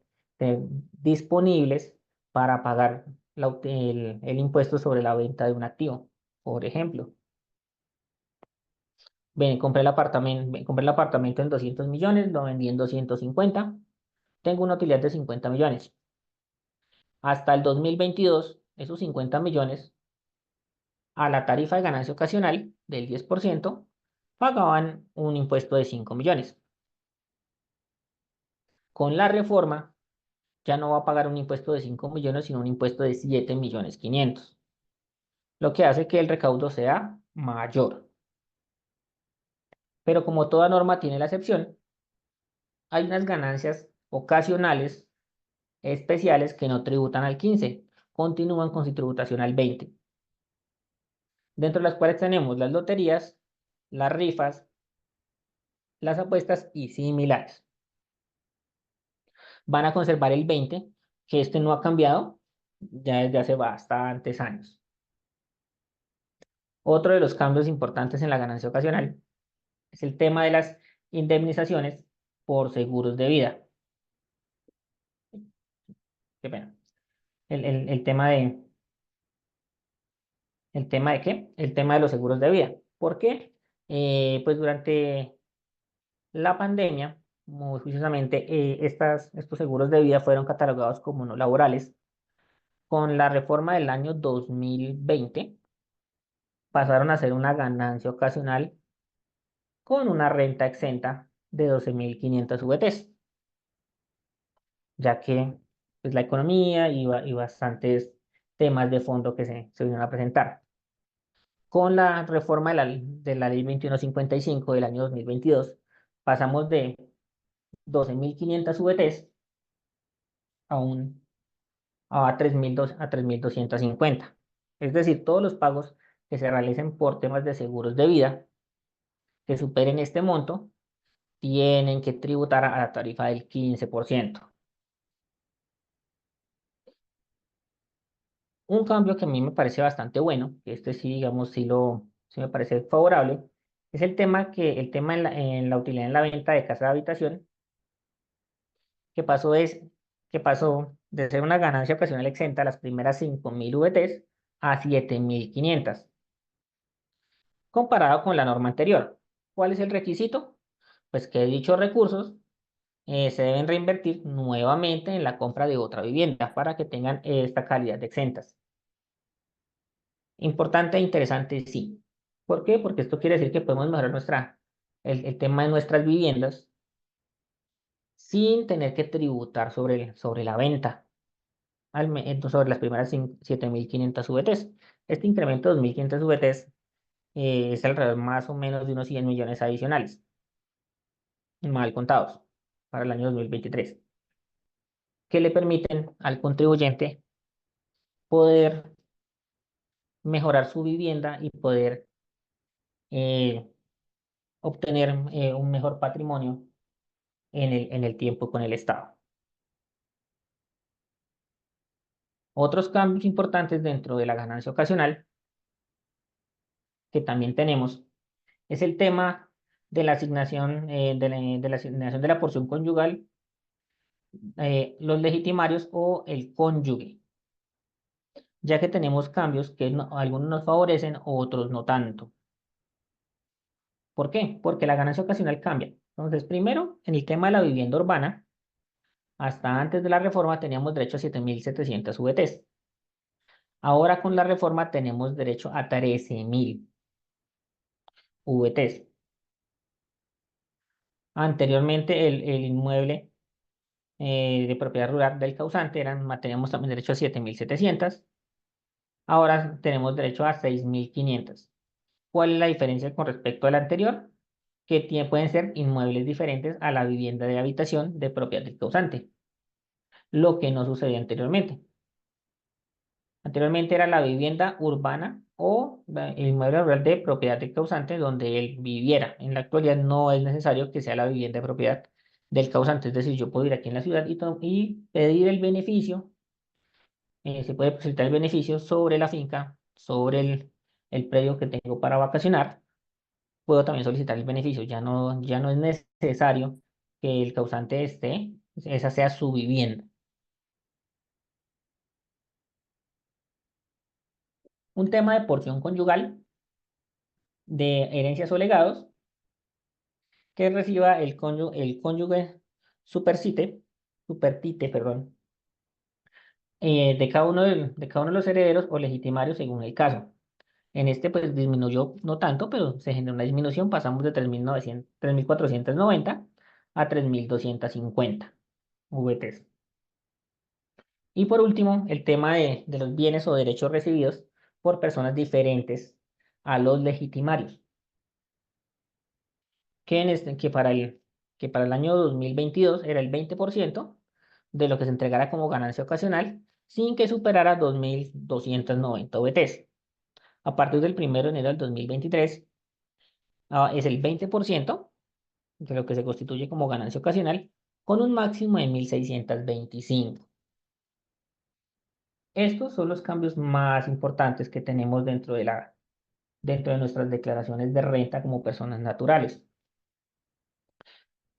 disponibles para pagar el impuesto sobre la venta de un activo. Por ejemplo, compré el apartamento en 200 millones, lo vendí en 250, tengo una utilidad de 50 millones. Hasta el 2022, esos 50 millones a la tarifa de ganancia ocasional del 10%, pagaban un impuesto de 5 millones. Con la reforma, ya no va a pagar un impuesto de 5 millones, sino un impuesto de 7 millones 500, lo que hace que el recaudo sea mayor. Pero como toda norma tiene la excepción, hay unas ganancias ocasionales especiales que no tributan al 15, continúan con su tributación al 20, dentro de las cuales tenemos las loterías, las rifas, las apuestas y similares. Van a conservar el 20, que este no ha cambiado ya desde hace bastantes años. Otro de los cambios importantes en la ganancia ocasional es el tema de las indemnizaciones por seguros de vida. Qué pena. El tema ¿el tema de qué? El tema de los seguros de vida. ¿Por qué? Pues durante la pandemia, muy juiciosamente, estos seguros de vida fueron catalogados como no laborales. Con la reforma del año 2020, pasaron a ser una ganancia ocasional con una renta exenta de 12.500 VTs, ya que pues, la economía y bastantes temas de fondo que se vinieron a presentar. Con la reforma de la ley 2155 del año 2022, pasamos de 12.500 VTs a, un, a 3.250. Es decir, todos los pagos que se realicen por temas de seguros de vida que superen este monto tienen que tributar a la tarifa del 15%. Un cambio que a mí me parece bastante bueno, que este sí, digamos, sí me parece favorable, es el tema en la utilidad en la venta de casa de habitación, que pasó de ser una ganancia ocasional exenta las primeras 5.000 VTs a 7.500, comparado con la norma anterior. ¿Cuál es el requisito? Pues que dichos recursos se deben reinvertir nuevamente en la compra de otra vivienda para que tengan esta calidad de exentas. Importante e interesante, sí. ¿Por qué? Porque esto quiere decir que podemos mejorar el tema de nuestras viviendas sin tener que tributar sobre la venta, entonces, sobre las primeras 7.500 VTs. Este incremento de 2.500 VTs es alrededor más o menos de unos 100 millones adicionales, mal contados, para el año 2023, que le permiten al contribuyente poder mejorar su vivienda y poder eh, obtener un mejor patrimonio en el tiempo con el Estado. Otros cambios importantes dentro de la ganancia ocasional que también tenemos es el tema de la asignación de la porción conyugal, los legitimarios o el cónyuge, ya que tenemos cambios que algunos nos favorecen, otros no tanto. ¿Por qué? Porque la ganancia ocasional cambia. Entonces, primero, en el tema de la vivienda urbana, hasta antes de la reforma teníamos derecho a 7.700 VTs. Ahora con la reforma tenemos derecho a 13.000 VTs. Anteriormente el inmueble de propiedad rural del causante teníamos también derecho a 7.700. Ahora tenemos derecho a 6.500. ¿Cuál es la diferencia con respecto al anterior? Que pueden ser inmuebles diferentes a la vivienda de habitación de propiedad del causante, lo que no sucedía anteriormente. Anteriormente era la vivienda urbana o el inmueble rural de propiedad del causante donde él viviera. En la actualidad no es necesario que sea la vivienda de propiedad del causante. Es decir, yo puedo ir aquí en la ciudad y pedir el beneficio, se puede presentar el beneficio sobre la finca, sobre el predio que tengo para vacacionar. Puedo también solicitar el beneficio. Ya no es necesario que el causante esté, esa sea su vivienda. Un tema de porción conyugal, de herencias o legados, que reciba el cónyuge supercite, supertite, perdón, de cada uno de los herederos o legitimarios según el caso. En este, pues disminuyó, no tanto, pero se generó una disminución. Pasamos de 3.490 a 3.250 VTs. Y por último, el tema de los bienes o derechos recibidos por personas diferentes a los legitimarios, que para el año 2022 era el 20% de lo que se entregara como ganancia ocasional sin que superara 2.290 VTs. A partir del 1 de enero del 2023, es el 20% de lo que se constituye como ganancia ocasional, con un máximo de 1.625. Estos son los cambios más importantes que tenemos dentro de nuestras declaraciones de renta como personas naturales,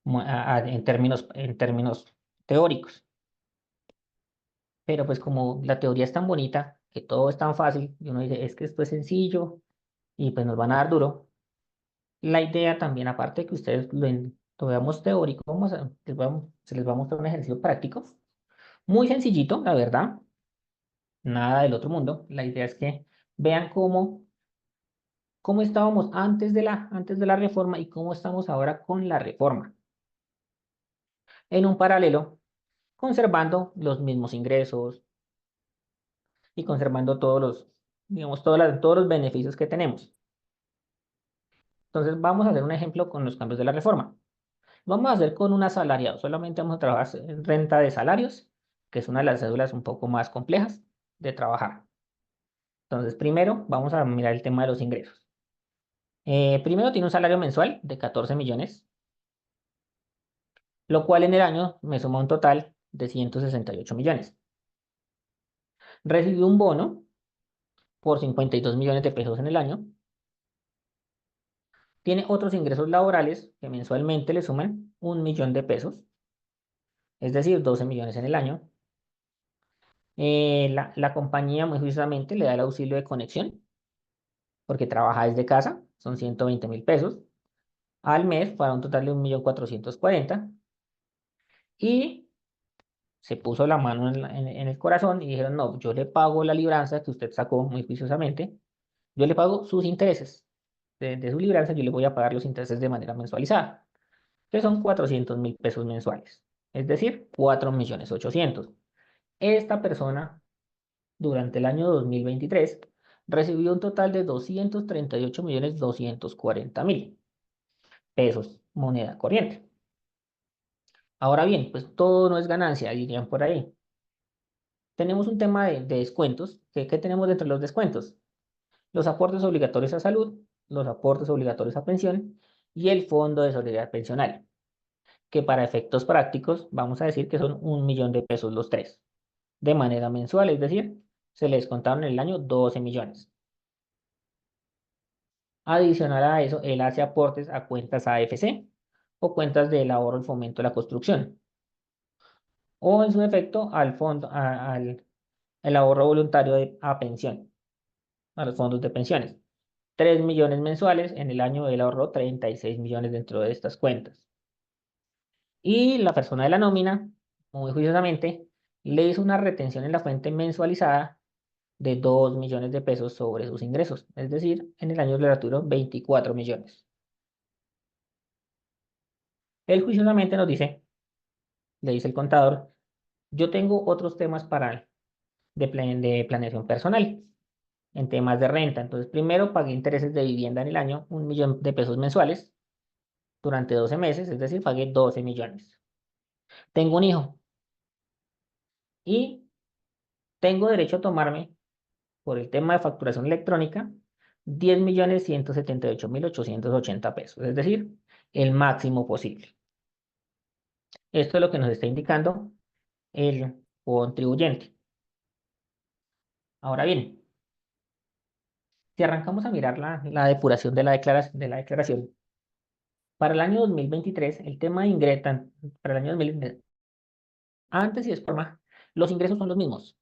en términos teóricos. Pero pues como la teoría es tan bonita, que todo es tan fácil, y uno dice, es que esto es sencillo, y pues nos van a dar duro. La idea también, aparte de que ustedes lo veamos teórico, se les va a mostrar un ejercicio práctico, muy sencillito, la verdad, nada del otro mundo. La idea es que vean cómo estábamos antes de la reforma y cómo estamos ahora con la reforma. En un paralelo, conservando los mismos ingresos y conservando digamos, todos los beneficios que tenemos. Entonces, vamos a hacer un ejemplo con los cambios de la reforma. Vamos a hacer con un asalariado. Solamente vamos a trabajar en renta de salarios, que es una de las cédulas un poco más complejas de trabajar. Entonces, primero vamos a mirar el tema de los ingresos. Primero tiene un salario mensual de 14 millones, lo cual en el año me suma un total de 168 millones. Recibió un bono por 52 millones de pesos en el año. Tiene otros ingresos laborales que mensualmente le suman 1 millón de pesos, es decir, 12 millones en el año. La compañía muy juiciosamente le da el auxilio de conexión porque trabaja desde casa, son 120.000 pesos al mes para un total de 1.440.000. Y se puso la mano en el corazón y dijeron, no, yo le pago la libranza que usted sacó muy juiciosamente, yo le pago sus intereses. De su libranza yo le voy a pagar los intereses de manera mensualizada, que son 400.000 pesos mensuales, es decir, 4.800.000. Esta persona, durante el año 2023 recibió un total de 238.240.000 pesos, moneda corriente. Ahora bien, pues todo no es ganancia, dirían por ahí. Tenemos un tema de descuentos. ¿Qué tenemos dentro de los descuentos? Los aportes obligatorios a salud, los aportes obligatorios a pensión y el fondo de solidaridad pensional, que para efectos prácticos vamos a decir que son 1 millón de pesos los tres, de manera mensual, es decir, se les contaron en el año 12 millones. Adicional a eso, él hace aportes a cuentas AFC o cuentas del ahorro y fomento de la construcción, o en su efecto al fondo, al el ahorro voluntario a pensión, a los fondos de pensiones. 3 millones mensuales, en el año él ahorró 36 millones dentro de estas cuentas. Y la persona de la nómina, muy juiciosamente, le hizo una retención en la fuente mensualizada de 2 millones de pesos sobre sus ingresos, es decir, en el año le retuvo 24 millones. Él juiciosamente nos dice, le dice el contador, yo tengo otros temas de planeación personal en temas de renta. Entonces, primero pagué intereses de vivienda en el año, 1 millón de pesos mensuales durante 12 meses, es decir, pagué 12 millones. Tengo un hijo y tengo derecho a tomarme, por el tema de facturación electrónica, 10.178.880 pesos, es decir, el máximo posible. Esto es lo que nos está indicando el contribuyente. Ahora bien, si arrancamos a mirar la depuración de la declaración, para el año 2023, el tema de ingreso, para el año 2023, antes y después, los ingresos son los mismos.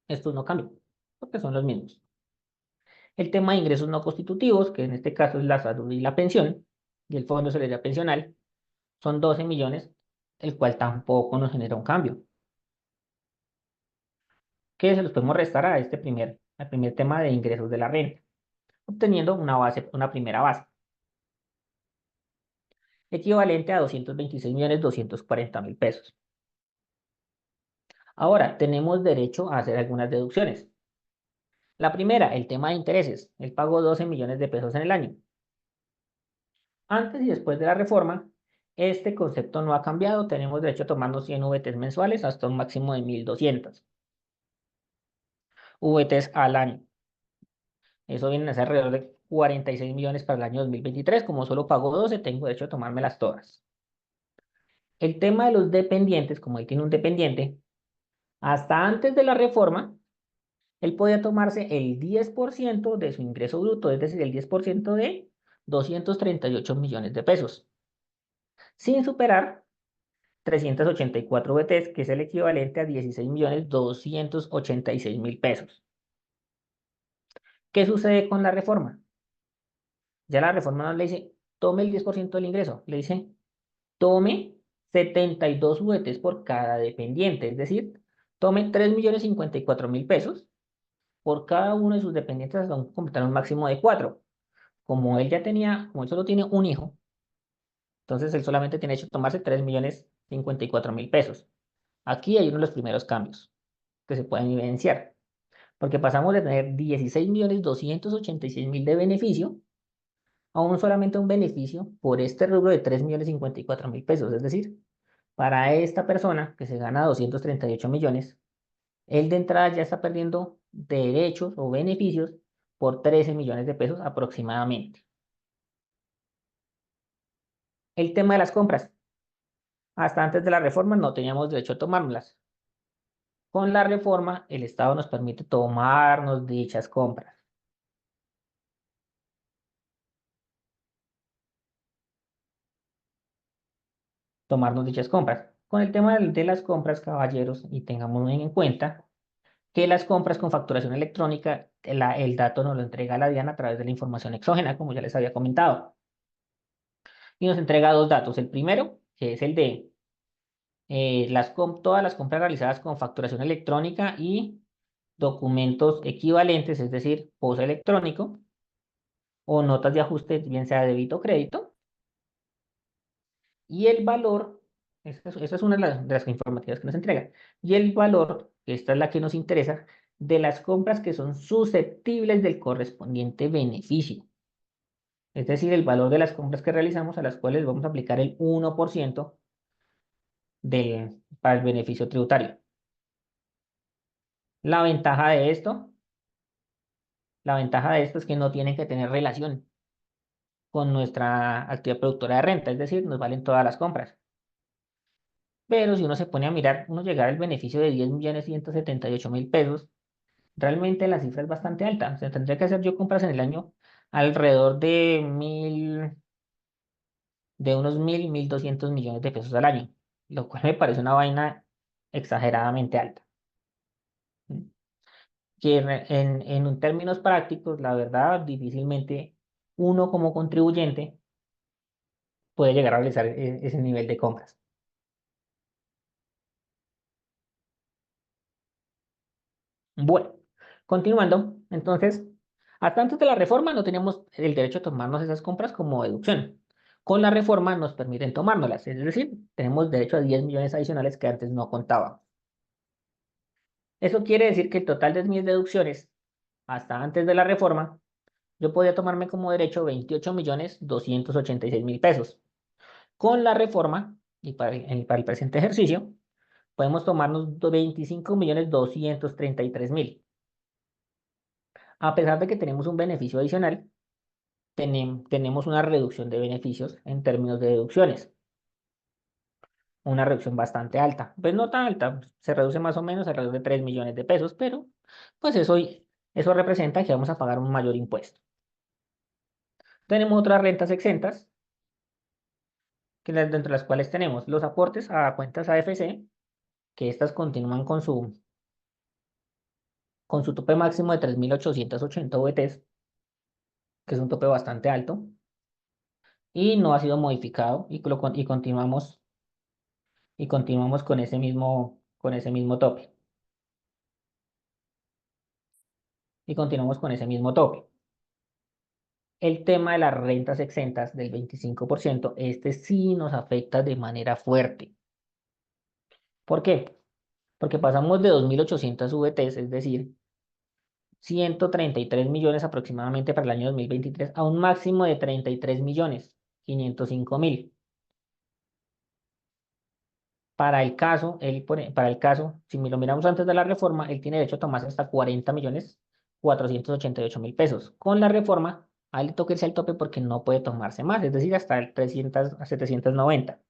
Estos no cambian, porque son los mismos. El tema de ingresos no constitutivos, que en este caso es la salud y la pensión, y el Fondo de Solidaridad Pensional, son 12 millones, el cual tampoco nos genera un cambio. Que se los podemos restar a al primer tema de ingresos de la renta, obteniendo una primera base, equivalente a 226.240.000 pesos. Ahora, tenemos derecho a hacer algunas deducciones. La primera, el tema de intereses. Él pagó 12 millones de pesos en el año. Antes y después de la reforma, este concepto no ha cambiado. Tenemos derecho a tomarnos 100 VTs mensuales hasta un máximo de 1.200 VTs al año. Eso viene a ser alrededor de 46 millones para el año 2023. Como solo pago 12, tengo derecho a tomármelas todas. El tema de los dependientes, como él tiene un dependiente, hasta antes de la reforma, él podía tomarse el 10% de su ingreso bruto, es decir, el 10% de 238 millones de pesos, sin superar 384 BTs, que es el equivalente a 16.286.000 pesos. ¿Qué sucede con la reforma? Ya la reforma no le dice, tome el 10% del ingreso, le dice, tome 72 VTs por cada dependiente, es decir, tome 3.054.000 pesos por cada uno de sus dependientes hasta completar un máximo de 4. Como él solo tiene un hijo, entonces él solamente tiene hecho tomarse 3.054.000 pesos. Aquí hay uno de los primeros cambios que se pueden evidenciar, porque pasamos de tener 16.286.000 de beneficio a solamente un beneficio por este rubro de 3.054.000 pesos. Es decir, para esta persona que se gana 238 millones, él de entrada ya está perdiendo derechos o beneficios por 13 millones de pesos aproximadamente. El tema de las compras. Hasta antes de la reforma no teníamos derecho a tomárnoslas. Con la reforma, el Estado nos permite tomarnos dichas compras. Tomarnos dichas compras. Con el tema de las compras, caballeros, y tengamos en cuenta que las compras con facturación electrónica, el dato nos lo entrega la DIAN a través de la información exógena, como ya les había comentado. Y nos entrega dos datos. El primero, que es el de todas las compras realizadas con facturación electrónica y documentos equivalentes, es decir, POS electrónico o notas de ajuste, bien sea débito o crédito. Y el valor, esa es una de las informativas que nos entrega. Y el valor, esta es la que nos interesa, de las compras que son susceptibles del correspondiente beneficio. Es decir, el valor de las compras que realizamos a las cuales vamos a aplicar el 1% para el beneficio tributario. La ventaja de esto, la ventaja de esto es que no tienen que tener relación con nuestra actividad productora de renta, es decir, nos valen todas las compras. Pero si uno se pone a mirar, uno llegar al beneficio de 10.178.000 pesos, realmente la cifra es bastante alta. O sea, tendría que hacer yo compras en el año alrededor de unos 1.200 millones de pesos al año, lo cual me parece una vaina exageradamente alta. ¿Sí? Que en términos prácticos, la verdad, difícilmente uno como contribuyente puede llegar a realizar ese nivel de compras. Bueno, continuando, entonces, hasta antes de la reforma no teníamos el derecho a tomarnos esas compras como deducción. Con la reforma nos permiten tomárnoslas, es decir, tenemos derecho a 10 millones adicionales que antes no contábamos. Eso quiere decir que el total de mis deducciones, hasta antes de la reforma, yo podía tomarme como derecho 28.286.000 pesos. Con la reforma, y para el presente ejercicio, podemos tomarnos 25.233.000. A pesar de que tenemos un beneficio adicional, tenemos una reducción de beneficios en términos de deducciones. una reducción bastante alta. Pues no tan alta, se reduce más o menos alrededor de 3 millones de pesos, pero pues eso representa que vamos a pagar un mayor impuesto. Tenemos otras rentas exentas, dentro de las cuales tenemos los aportes a cuentas AFC, que estas continúan con su tope máximo de 3.880 VTs, que es un tope bastante alto, y no ha sido modificado, y continuamos con ese mismo tope. Y continuamos con ese mismo tope. El tema de las rentas exentas del 25%, este sí nos afecta de manera fuerte. ¿Por qué? Porque pasamos de 2.800 VTs, es decir, 133 millones aproximadamente para el año 2023, a un máximo de 33.505.000. Para el caso, si lo miramos antes de la reforma, él tiene derecho a tomarse hasta 40.488.000 pesos. Con la reforma, a él le toca irse al tope porque no puede tomarse más, es decir, hasta el 300 a 790.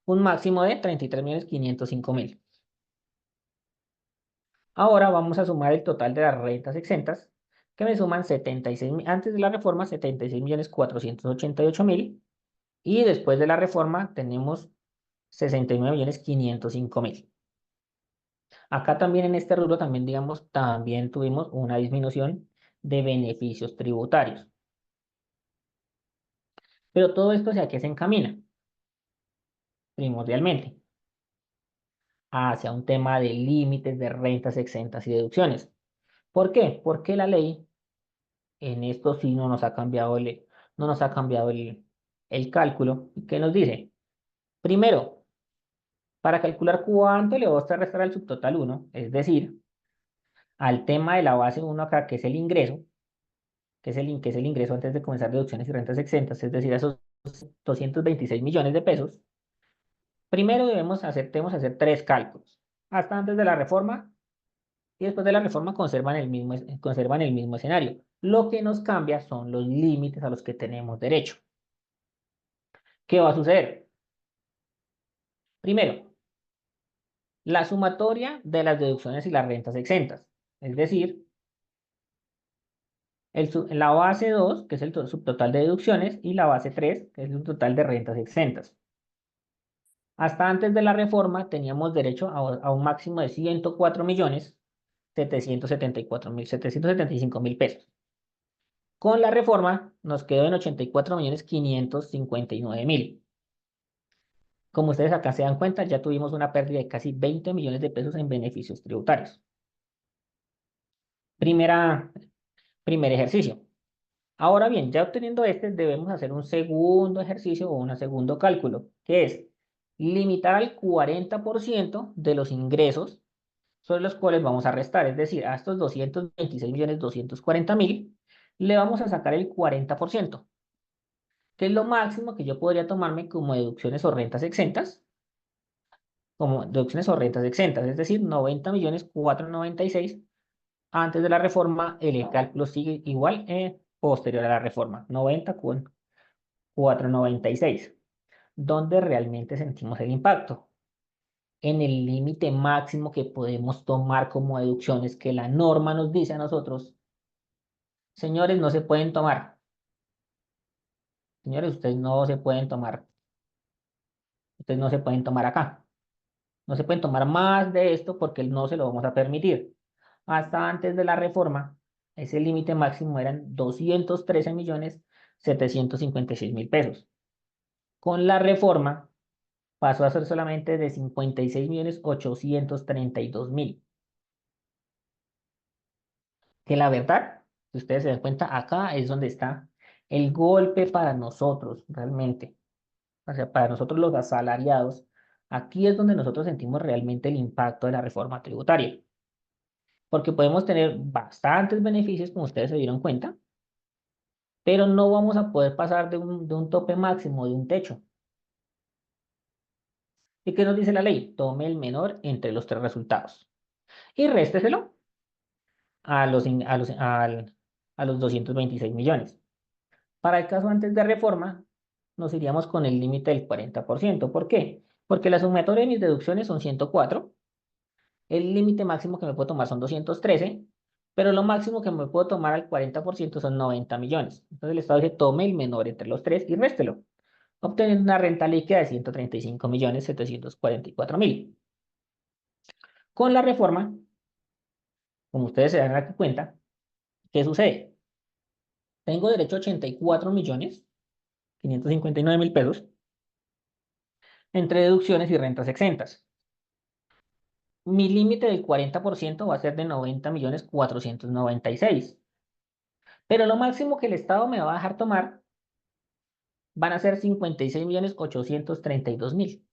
Un máximo de 33.505.000. Ahora vamos a sumar el total de las rentas exentas, que me suman 76, antes de la reforma, 76.488.000, y después de la reforma tenemos 69.505.000. Acá también en este rubro también, digamos, también tuvimos una disminución de beneficios tributarios. Pero todo esto hacia qué se encamina, primordialmente, hacia un tema de límites de rentas exentas y deducciones. ¿Por qué? Porque la ley en esto sí no nos ha cambiado el cálculo. ¿Qué nos dice? Primero, para calcular cuánto le va a usted restar al subtotal uno, es decir, al tema de la base uno acá, que es el ingreso, que es el ingreso antes de comenzar deducciones y rentas exentas, es decir, esos 226 millones de pesos, primero debemos hacer tres cálculos. Hasta antes de la reforma y después de la reforma conservan el mismo escenario. Lo que nos cambia son los límites a los que tenemos derecho. ¿Qué va a suceder? Primero, la sumatoria de las deducciones y las rentas exentas. Es decir, la base 2, que es el subtotal de deducciones, y la base 3, que es el total de rentas exentas. Hasta antes de la reforma teníamos derecho a un máximo de 104.774.775.000 pesos. Con la reforma nos quedó en 84.559.000. Como ustedes acá se dan cuenta, ya tuvimos una pérdida de casi 20 millones de pesos en beneficios tributarios. Primera, primer ejercicio. Ahora bien, ya obteniendo este, debemos hacer un segundo ejercicio o un segundo cálculo, que es limitar al 40% de los ingresos sobre los cuales vamos a restar. Es decir, a estos 226.240.000 le vamos a sacar el 40%, que es lo máximo que yo podría tomarme como deducciones o rentas exentas, es decir, 90.496. Antes de la reforma, el cálculo sigue igual posterior a la reforma, 90 con 496. ¿Dónde realmente sentimos el impacto? En el límite máximo que podemos tomar como deducciones que la norma nos dice a nosotros, señores, no se pueden tomar. Señores, ustedes no se pueden tomar acá. No se pueden tomar más de esto porque no se lo vamos a permitir. Hasta antes de la reforma, ese límite máximo eran 213.756.000 pesos. Con la reforma pasó a ser solamente de 56.832.000. Que la verdad, si ustedes se dan cuenta, acá es donde está el golpe para nosotros, realmente. O sea, para nosotros los asalariados, aquí es donde nosotros sentimos realmente el impacto de la reforma tributaria. Porque podemos tener bastantes beneficios, como ustedes se dieron cuenta, pero no vamos a poder pasar de un tope máximo, de un techo. ¿Y qué nos dice la ley? Tome el menor entre los tres resultados y résteselo a los 226 millones. Para el caso antes de reforma, nos iríamos con el límite del 40%. ¿Por qué? porque la sumatoria de mis deducciones son 104. El límite máximo que me puedo tomar son 213, pero lo máximo que me puedo tomar al 40% son 90 millones. Entonces el Estado dice, tome el menor entre los tres y réstelo, obteniendo una renta líquida de 135.744.000. Con la reforma, como ustedes se dan cuenta, ¿qué sucede? Tengo derecho a 84.559.000 pesos entre deducciones y rentas exentas. Mi límite del 40% va a ser de 90.496.000. Pero lo máximo que el Estado me va a dejar tomar van a ser 56.832.000.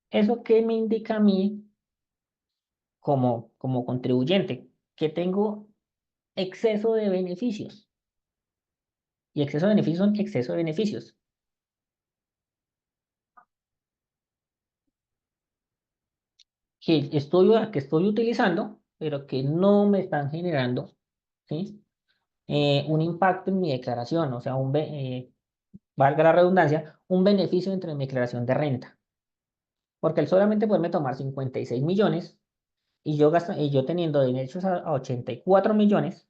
¿Eso qué me indica a mí como contribuyente? Que tengo exceso de beneficios. Y exceso de beneficios son exceso de beneficios. Que estoy utilizando, pero que no me están generando, ¿sí? Un impacto en mi declaración, o sea, valga la redundancia, un beneficio entre mi declaración de renta. Porque él solamente puede tomar 56 millones y yo teniendo derechos a 84 millones,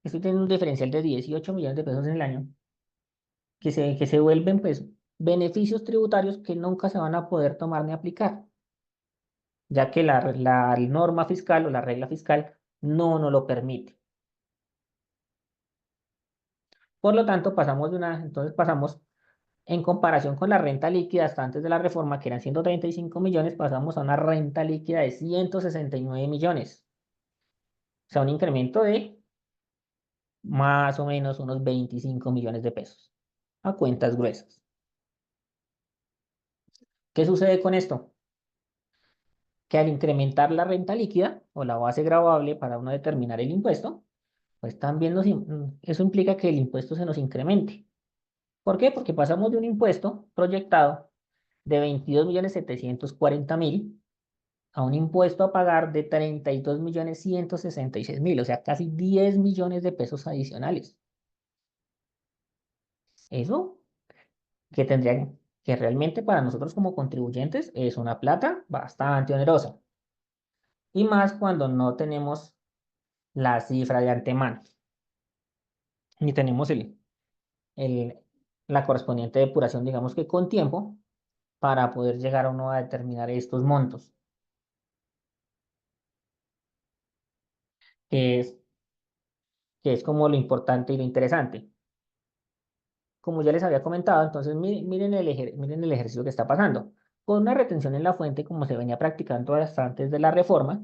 estoy teniendo un diferencial de 18 millones de pesos en el año, que se vuelven pues beneficios tributarios que nunca se van a poder tomar ni aplicar, ya que la norma fiscal o la regla fiscal no nos lo permite. Por lo tanto, entonces pasamos en comparación con la renta líquida hasta antes de la reforma, que eran 135 millones, pasamos a una renta líquida de 169 millones. O sea, un incremento de más o menos unos 25 millones de pesos a cuentas gruesas. ¿Qué sucede con esto? Que al incrementar la renta líquida o la base gravable para uno determinar el impuesto, pues también eso implica que el impuesto se nos incremente. ¿Por qué? Porque pasamos de un impuesto proyectado de 22.740.000 a un impuesto a pagar de 32.166.000, o sea, casi 10 millones de pesos adicionales. Eso que tendrían que realmente para nosotros como contribuyentes es una plata bastante onerosa. Y más cuando no tenemos la cifra de antemano, ni tenemos el, la correspondiente depuración, digamos que con tiempo, para poder llegar a uno a determinar estos montos, que es, que es como lo importante y lo interesante. Como ya les había comentado, entonces miren el ejercicio que está pasando. Con una retención en la fuente, como se venía practicando hasta antes de la reforma,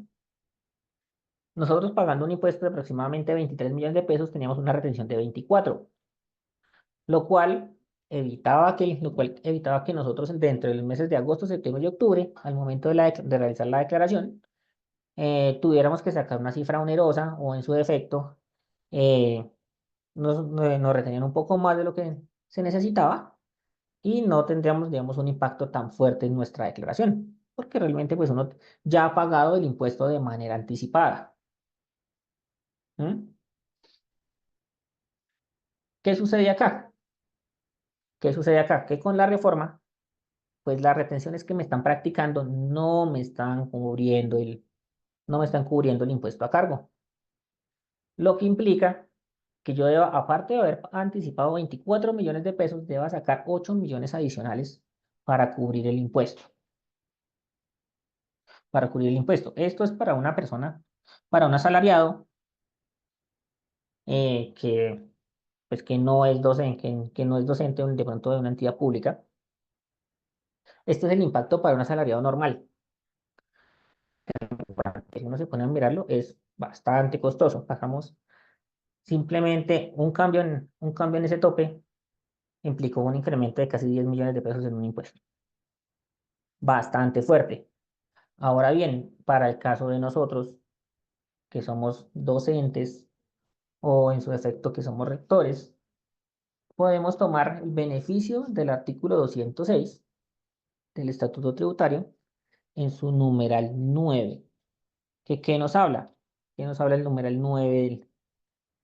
nosotros pagando un impuesto de aproximadamente 23 millones de pesos teníamos una retención de 24, lo cual evitaba que nosotros dentro de los meses de agosto, septiembre y octubre, al momento de realizar la declaración, tuviéramos que sacar una cifra onerosa o en su defecto eh, nos retenían un poco más de lo que se necesitaba y no tendríamos, digamos, un impacto tan fuerte en nuestra declaración, porque realmente pues uno ya ha pagado el impuesto de manera anticipada. ¿Mm? ¿Qué sucede acá? ¿Qué sucede acá? Que con la reforma, pues las retenciones que me están practicando no me están cubriendo el impuesto a cargo. Lo que implica que yo deba, aparte de haber anticipado 24 millones de pesos, deba sacar 8 millones adicionales para cubrir el impuesto. Para cubrir el impuesto. Esto es para una persona, para un asalariado que, pues, que no es docente de pronto de una entidad pública. Este es el impacto para un asalariado normal. Si uno se pone a mirarlo, es bastante costoso. Pagamos simplemente un cambio en ese tope implicó un incremento de casi 10 millones de pesos en un impuesto. Bastante fuerte. Ahora bien, para el caso de nosotros, que somos docentes o en su defecto que somos rectores, podemos tomar el beneficio del artículo 206 del Estatuto Tributario en su numeral 9. ¿Qué nos habla? ¿Qué nos habla el numeral 9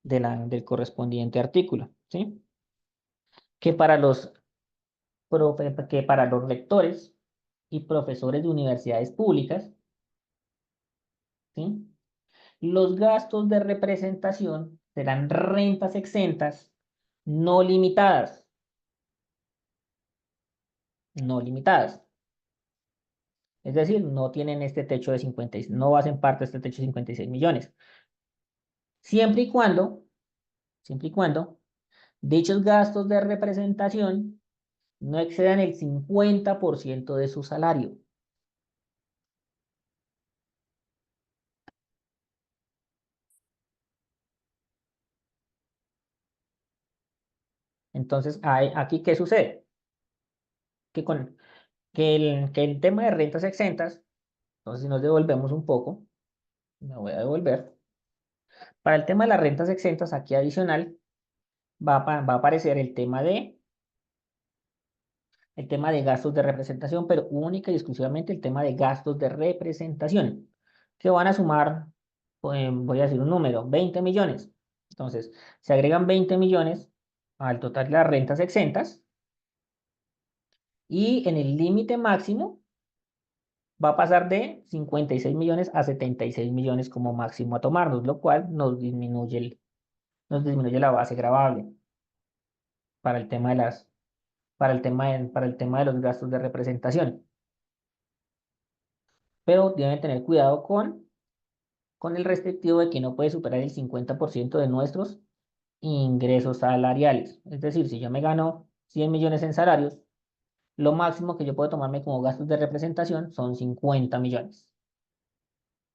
del correspondiente artículo? ¿Sí? Que para los que para los rectores y profesores de universidades públicas, ¿sí? Los gastos de representación serán rentas exentas no limitadas, no limitadas. Es decir, no tienen este techo de 56, no hacen parte de este techo de 56 millones. Siempre y cuando, siempre y cuando dichos gastos de representación no excedan el 50% de su salario. Entonces, aquí, ¿qué sucede? Que, que el tema de rentas exentas, entonces si nos devolvemos un poco, me voy a devolver. Para el tema de las rentas exentas, aquí adicional, va a aparecer el tema de gastos de representación, pero única y exclusivamente el tema de gastos de representación, que van a sumar, voy a decir un número, 20 millones. Entonces, se agregan 20 millones al total de las rentas exentas y en el límite máximo va a pasar de 56 millones a 76 millones como máximo a tomarnos, lo cual nos disminuye la base gravable para el tema de para el tema de los gastos de representación. Pero deben tener cuidado con el restrictivo de que no puede superar el 50% de nuestros ingresos salariales. Es decir, si yo me gano 100 millones en salarios, lo máximo que yo puedo tomarme como gastos de representación son 50 millones.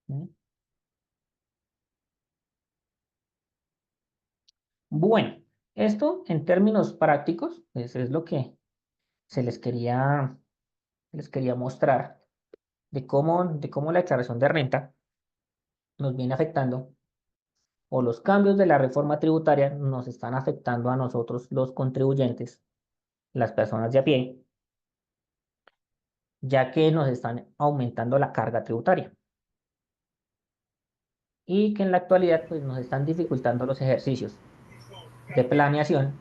¿Mm? Bueno, esto en términos prácticos, pues es lo que se les quería mostrar de cómo la declaración de renta nos viene afectando o los cambios de la reforma tributaria nos están afectando a nosotros los contribuyentes, las personas de a pie, ya que nos están aumentando la carga tributaria y que en la actualidad pues, nos están dificultando los ejercicios de planeación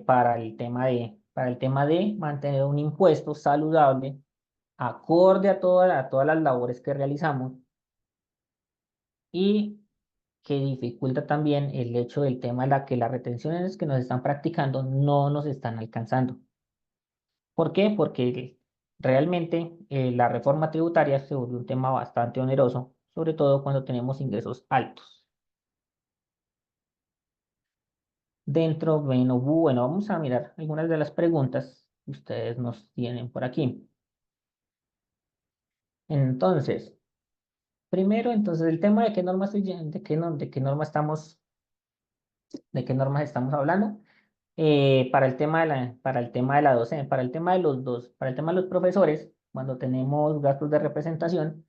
para el tema de mantener un impuesto saludable, acorde a todas las labores que realizamos y que dificulta también el hecho del tema de la que las retenciones que nos están practicando no nos están alcanzando. ¿Por qué? Porque realmente la reforma tributaria se vuelve un tema bastante oneroso, sobre todo cuando tenemos ingresos altos. Bueno, vamos a mirar algunas de las preguntas que ustedes nos tienen por aquí. Entonces, primero, entonces, el tema de qué norma de qué norma de qué normas estamos hablando. Para el tema de para el tema de la docencia, para el tema de para el tema de los profesores, cuando tenemos gastos de representación,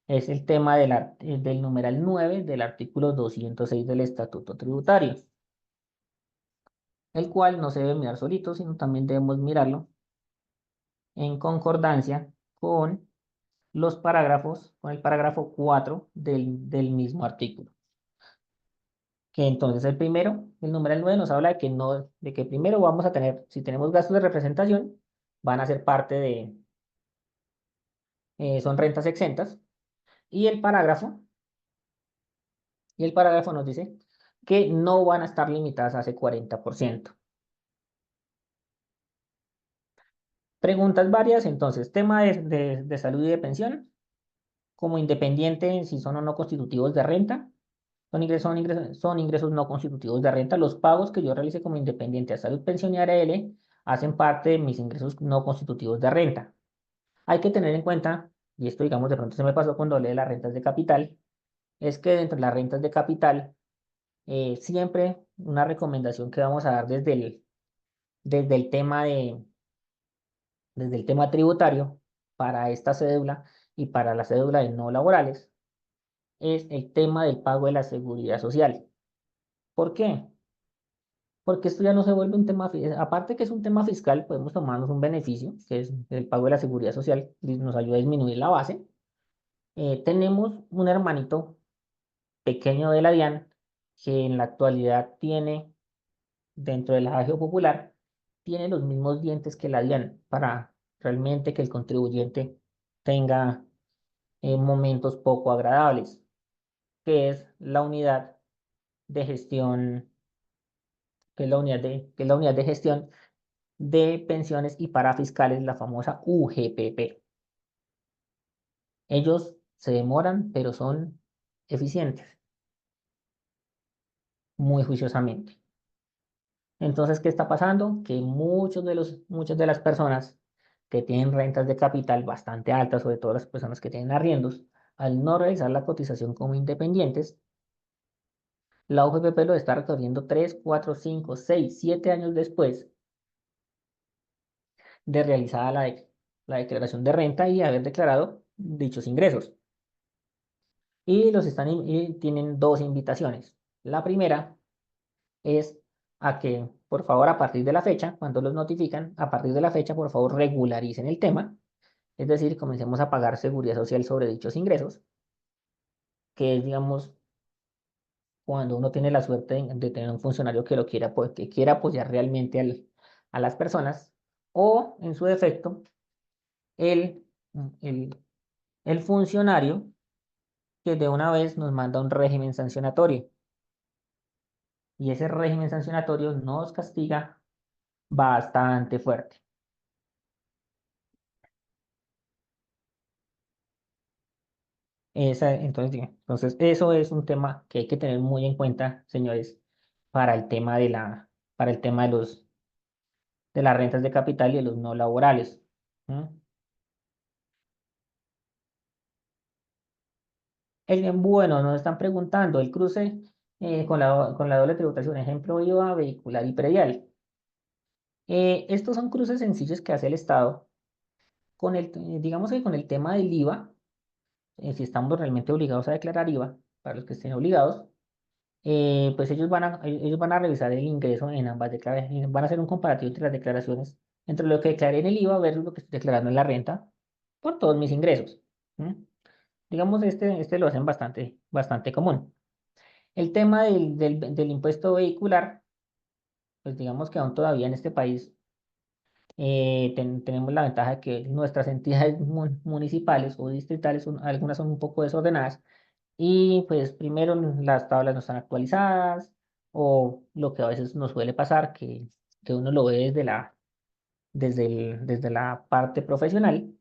es el tema del numeral 9 del artículo 206 del Estatuto Tributario, el cual no se debe mirar solito, sino también debemos mirarlo en concordancia con con el parágrafo 4 del mismo artículo. Que entonces el numeral 9 nos habla de que no, de que primero vamos a tener, si tenemos gastos de representación, van a ser parte son rentas exentas, y y el parágrafo nos dice que no van a estar limitadas a ese 40%. Preguntas varias, entonces, tema de salud y de pensión, como independiente si son o no constitutivos de renta, son ingresos no constitutivos de renta. Los pagos que yo realice como independiente a salud, pensión y ARL hacen parte de mis ingresos no constitutivos de renta. Hay que tener en cuenta, y esto digamos de pronto se me pasó cuando leí las rentas de capital, es que dentro de las rentas de capital, siempre una recomendación que vamos a dar desde el desde el tema tributario para esta cédula y para la cédula de no laborales, es el tema del pago de la seguridad social. ¿Por qué? Porque esto ya no se vuelve un tema, aparte que es un tema fiscal, podemos tomarnos un beneficio, que es el pago de la seguridad social, y nos ayuda a disminuir la base. Tenemos un hermanito pequeño de la DIAN que en la actualidad tiene, dentro del agio popular, tiene los mismos dientes que la DIAN para realmente que el contribuyente tenga momentos poco agradables, que es la unidad de gestión, que es la unidad de gestión de pensiones y parafiscales, la famosa UGPP. Ellos se demoran, pero son eficientes, muy juiciosamente. Entonces, ¿qué está pasando? Que muchas de las personas que tienen rentas de capital bastante altas, sobre todo las personas que tienen arriendos, al no realizar la cotización como independientes, la UGPP lo está recorriendo 3, 4, 5, 6, 7 años después de realizada la declaración de renta y haber declarado dichos ingresos. Y y tienen dos invitaciones. La primera es a que, por favor, a partir de la fecha, cuando los notifican, a partir de la fecha, por favor, regularicen el tema, es decir, comencemos a pagar seguridad social sobre dichos ingresos, que es, digamos, cuando uno tiene la suerte de tener un funcionario que lo quiera, que quiera apoyar realmente a las personas, o en su defecto, el, el, el funcionario que de una vez nos manda un régimen sancionatorio, y ese régimen sancionatorio nos castiga bastante fuerte. Entonces, eso es un tema que hay que tener muy en cuenta, señores, para el tema para el tema de las rentas de capital y de los no laborales. ¿Mm? Bueno, nos están preguntando el cruce con la doble tributación, ejemplo, IVA, vehicular y predial. Estos son cruces sencillos que hace el Estado digamos que con el tema del IVA, si estamos realmente obligados a declarar IVA, para los que estén obligados, pues ellos van a revisar el ingreso en ambas declaraciones, van a hacer un comparativo entre las declaraciones, entre lo que declaré en el IVA versus lo que estoy declarando en la renta por todos mis ingresos. ¿Mm? Digamos, este lo hacen bastante común. El tema del impuesto vehicular, pues digamos que aún todavía en este país tenemos la ventaja de que nuestras entidades municipales o distritales, algunas son un poco desordenadas, y pues primero las tablas no están actualizadas o lo que a veces nos suele pasar, que uno lo ve desde la parte profesional,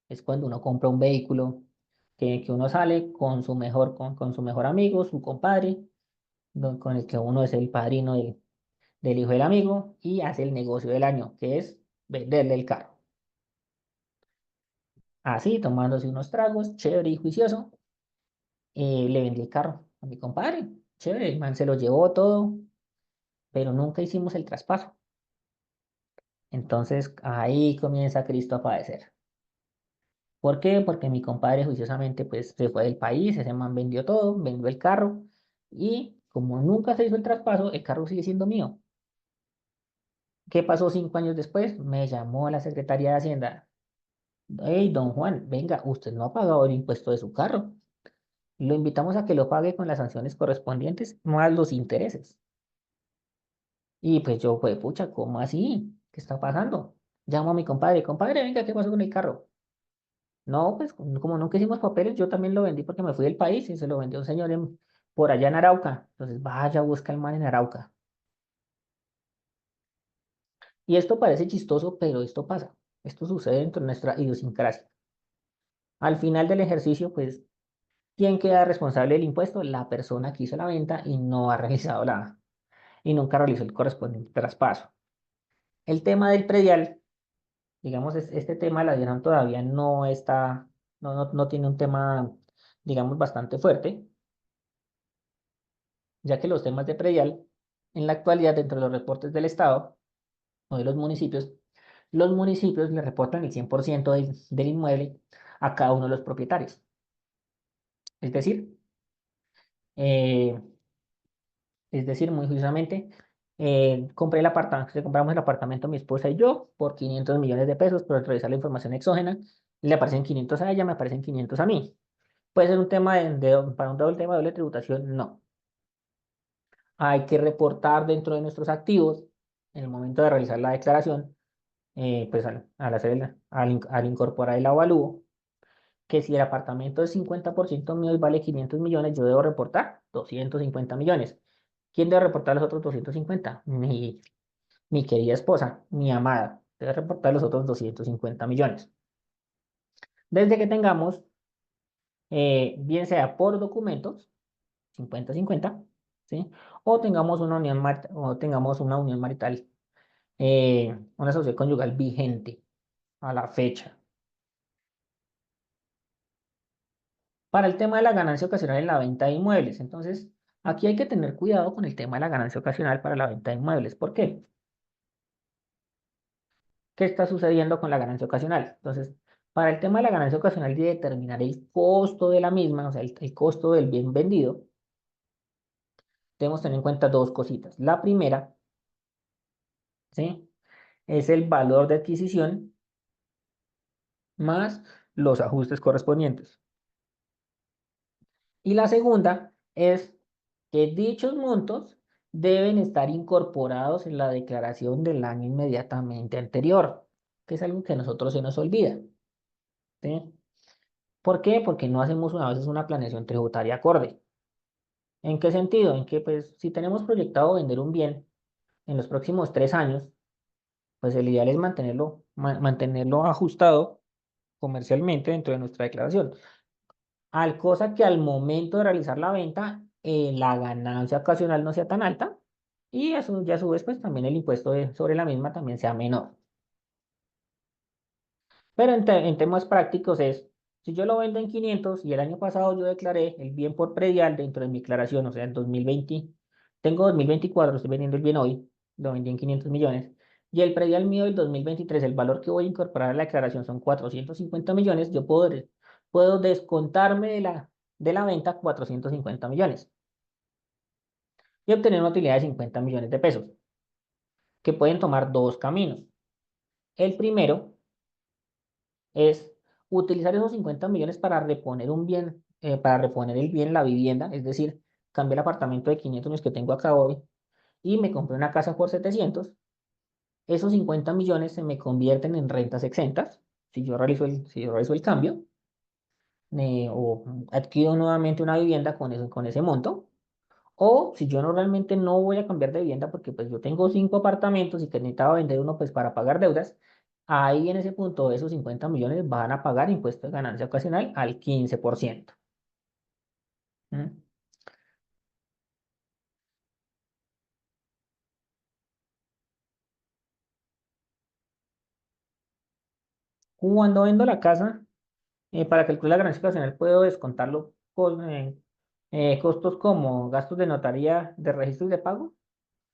es cuando uno compra un vehículo que uno sale con su mejor amigo, su compadre, con el que uno es el padrino del hijo del amigo y hace el negocio del año, que es venderle el carro. Así, tomándose unos tragos, chévere y juicioso, le vendí el carro a mi compadre. Chévere, el man se lo llevó todo, pero nunca hicimos el traspaso. Entonces ahí comienza Cristo a padecer. ¿Por qué? Porque mi compadre juiciosamente pues se fue del país, ese man vendió todo, vendió el carro y como nunca se hizo el traspaso, el carro sigue siendo mío. ¿Qué pasó 5 años después? Me llamó a la Secretaría de Hacienda. Hey, don Juan, venga, usted no ha pagado el impuesto de su carro. Lo invitamos a que lo pague con las sanciones correspondientes más los intereses. Y pues yo, pues, pucha, ¿cómo así? ¿Qué está pasando? Llamo a mi compadre, compadre, venga, ¿qué pasó con el carro? No, pues como nunca hicimos papeles, yo también lo vendí porque me fui del país y se lo vendió un señor por allá en Arauca. Entonces, vaya, busca el man en Arauca. Y esto parece chistoso, pero esto pasa. Esto sucede dentro de nuestra idiosincrasia. Al final del ejercicio, pues, ¿quién queda responsable del impuesto? La persona que hizo la venta y no ha realizado y nunca realizó el correspondiente traspaso. El tema del predial, digamos, este tema la DIAN todavía no tiene un tema, digamos, bastante fuerte, ya que los temas de predial, en la actualidad, dentro de los reportes del Estado o de los municipios le reportan el 100% del inmueble a cada uno de los propietarios. Es decir, eh, muy juiciosamente, compramos el apartamento mi esposa y yo por 500 millones de pesos, pero al revisar la información exógena, le aparecen 500 a ella, me aparecen 500 a mí. ¿Puede ser un tema para un doble tema de doble tributación? No. Hay que reportar dentro de nuestros activos en el momento de realizar la declaración, pues al hacer al incorporar el avalúo, que si el apartamento es 50% mío y vale 500 millones, yo debo reportar 250 millones. ¿Quién debe reportar los otros 250? Mi querida esposa, mi amada, debe reportar los otros 250 millones. Desde que tengamos, bien sea por documentos, 50-50, ¿sí? O tengamos una unión marital, una sociedad conyugal vigente a la fecha. Para el tema de la ganancia ocasional en la venta de inmuebles, entonces, aquí hay que tener cuidado con el tema de la ganancia ocasional para la venta de inmuebles. ¿Por qué? ¿Qué está sucediendo con la ganancia ocasional? Entonces, para el tema de la ganancia ocasional y determinar el costo de la misma, o sea, el costo del bien vendido, debemos tener en cuenta dos cositas. La primera, ¿sí? Es el valor de adquisición más los ajustes correspondientes. Y la segunda es que dichos montos deben estar incorporados en la declaración del año inmediatamente anterior, que es algo que a nosotros se nos olvida, ¿sí? ¿Por qué? Porque no hacemos a veces una planeación tributaria acorde. ¿En qué sentido? En que, pues, si tenemos proyectado vender un bien en los próximos 3 años, pues el ideal es mantenerlo ajustado comercialmente dentro de nuestra declaración. Al cosa que al momento de realizar la venta, la ganancia ocasional no sea tan alta y eso, ya a su vez, pues también el impuesto sobre la misma también sea menor. Pero en temas prácticos es, si yo lo vendo en 500 y el año pasado yo declaré el bien por predial dentro de mi declaración, o sea, en 2020, tengo 2024, estoy vendiendo el bien hoy, lo vendí en 500 millones, y el predial mío del 2023, el valor que voy a incorporar a la declaración son 450 millones, yo puedo descontarme de la venta 450 millones y obtener una utilidad de 50 millones de pesos, que pueden tomar dos caminos. El primero es utilizar esos 50 millones para reponer un bien, para reponer el bien, la vivienda, es decir, cambié el apartamento de 500 millones que tengo acá hoy y me compré una casa por 700. Esos 50 millones se me convierten en rentas exentas si yo realizo el cambio, o adquiero nuevamente una vivienda con ese monto. O si yo no realmente no voy a cambiar de vivienda porque pues yo tengo 5 apartamentos y que necesitaba vender uno pues para pagar deudas, ahí en ese punto esos 50 millones van a pagar impuesto de ganancia ocasional al 15%. ¿Mm? Cuando vendo la casa, para calcular la ganancia ocasional puedo descontarlo con costos como gastos de notaría, de registro y de pago.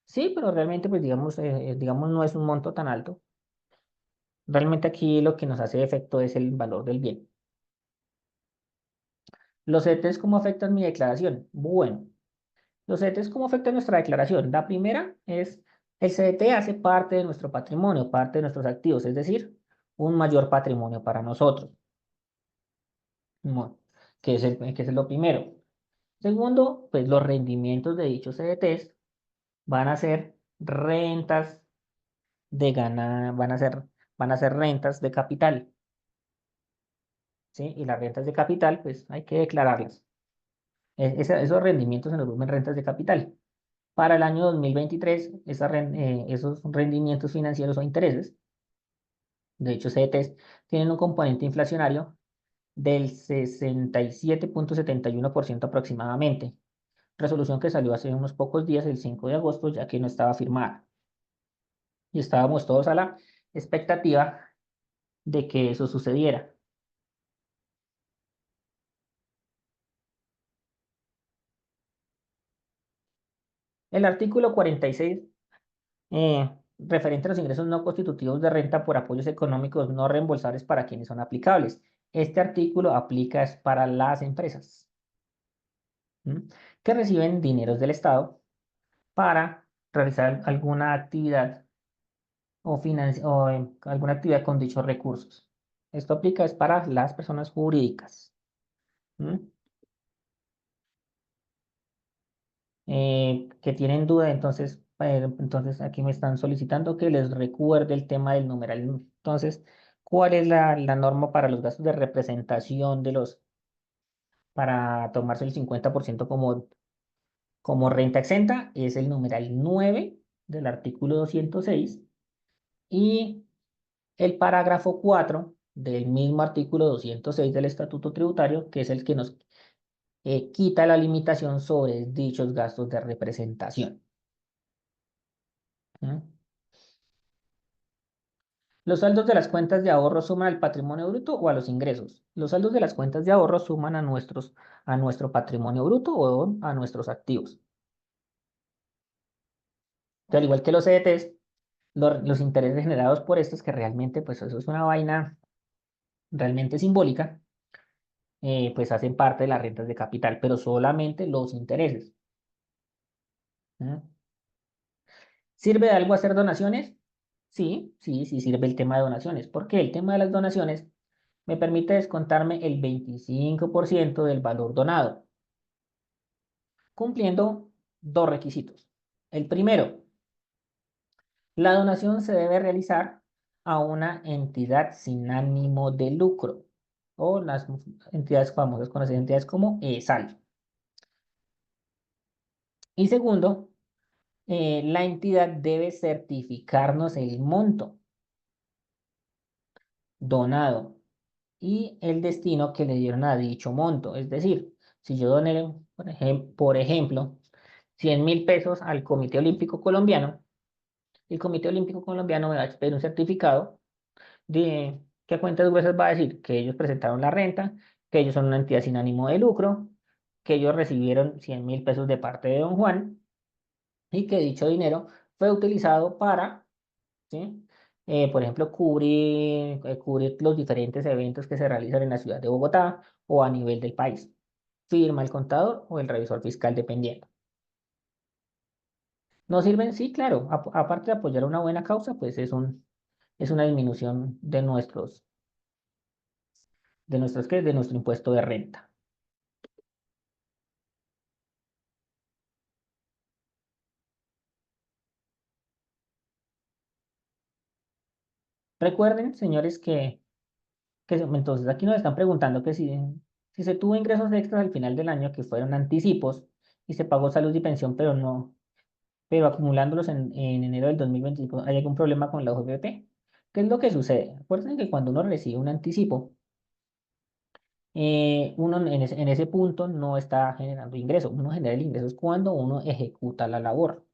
Sí, pero realmente pues digamos no es un monto tan alto. Realmente aquí lo que nos hace efecto es el valor del bien. Los CETES, ¿cómo afectan mi declaración? Bueno, los CETES, ¿cómo afectan nuestra declaración? La primera es, el CDT hace parte de nuestro patrimonio, parte de nuestros activos, es decir, un mayor patrimonio para nosotros. Bueno, que es lo primero. Segundo, pues los rendimientos de dichos CDTs van a ser rentas van a ser rentas de capital, ¿sí? Y las rentas de capital, pues hay que declararlas. Esos rendimientos se nos vuelven rentas de capital. Para el año 2023, esos rendimientos financieros o intereses, de hecho CDTs, tienen un componente inflacionario del 67,71% aproximadamente. Resolución que salió hace unos pocos días, el 5 de agosto, ya que no estaba firmada. Y estábamos todos a la expectativa de que eso sucediera. El artículo 46, referente a los ingresos no constitutivos de renta por apoyos económicos no reembolsables para quienes son aplicables. Este artículo aplica es para las empresas, ¿m? Que reciben dineros del Estado para realizar alguna actividad o alguna actividad con dichos recursos. Esto aplica es para las personas jurídicas. ¿M? Que tienen duda, entonces Entonces, aquí me están solicitando que les recuerde el tema del numeral. Entonces, ¿cuál es la norma para los gastos de representación para tomarse el 50% como renta exenta? Es el numeral 9 del artículo 206 y el parágrafo 4 del mismo artículo 206 del Estatuto Tributario, que es el que nos quita la limitación sobre dichos gastos de representación. ¿Mm? Los saldos de las cuentas de ahorro suman al patrimonio bruto o a los ingresos. Los saldos de las cuentas de ahorro suman a nuestro patrimonio bruto o a nuestros activos. Que al igual que los CDTs, los intereses generados por estos, que realmente, pues eso es una vaina realmente simbólica, pues hacen parte de las rentas de capital, pero solamente los intereses. ¿Mm? ¿Sirve de algo hacer donaciones? Sí, sí, sí sirve el tema de donaciones. ¿Por qué? El tema de las donaciones me permite descontarme el 25% del valor donado, cumpliendo dos requisitos. El primero, la donación se debe realizar a una entidad sin ánimo de lucro o las entidades famosas conocidas entidades como ESAL. Y segundo, la entidad debe certificarnos el monto donado y el destino que le dieron a dicho monto. Es decir, si yo doné, por ejemplo, 100.000 pesos al Comité Olímpico Colombiano, el Comité Olímpico Colombiano me va a pedir un certificado de qué cuentas gruesas va a decir que ellos presentaron la renta, que ellos son una entidad sin ánimo de lucro, que ellos recibieron 100.000 pesos de parte de don Juan y que dicho dinero fue utilizado para, ¿sí? Por ejemplo, cubrir los diferentes eventos que se realizan en la ciudad de Bogotá o a nivel del país. Firma el contador o el revisor fiscal, dependiendo. ¿No sirven? Sí, claro. Aparte de apoyar una buena causa, pues es una disminución ¿qué? De nuestro impuesto de renta. Recuerden, señores, entonces aquí nos están preguntando que si se tuvo ingresos extras al final del año que fueron anticipos y se pagó salud y pensión, pero acumulándolos en enero del 2025, ¿hay algún problema con la UGP? ¿Qué es lo que sucede? Recuerden que cuando uno recibe un anticipo, uno en ese punto no está generando ingresos. Uno genera el ingreso es cuando uno ejecuta la labor.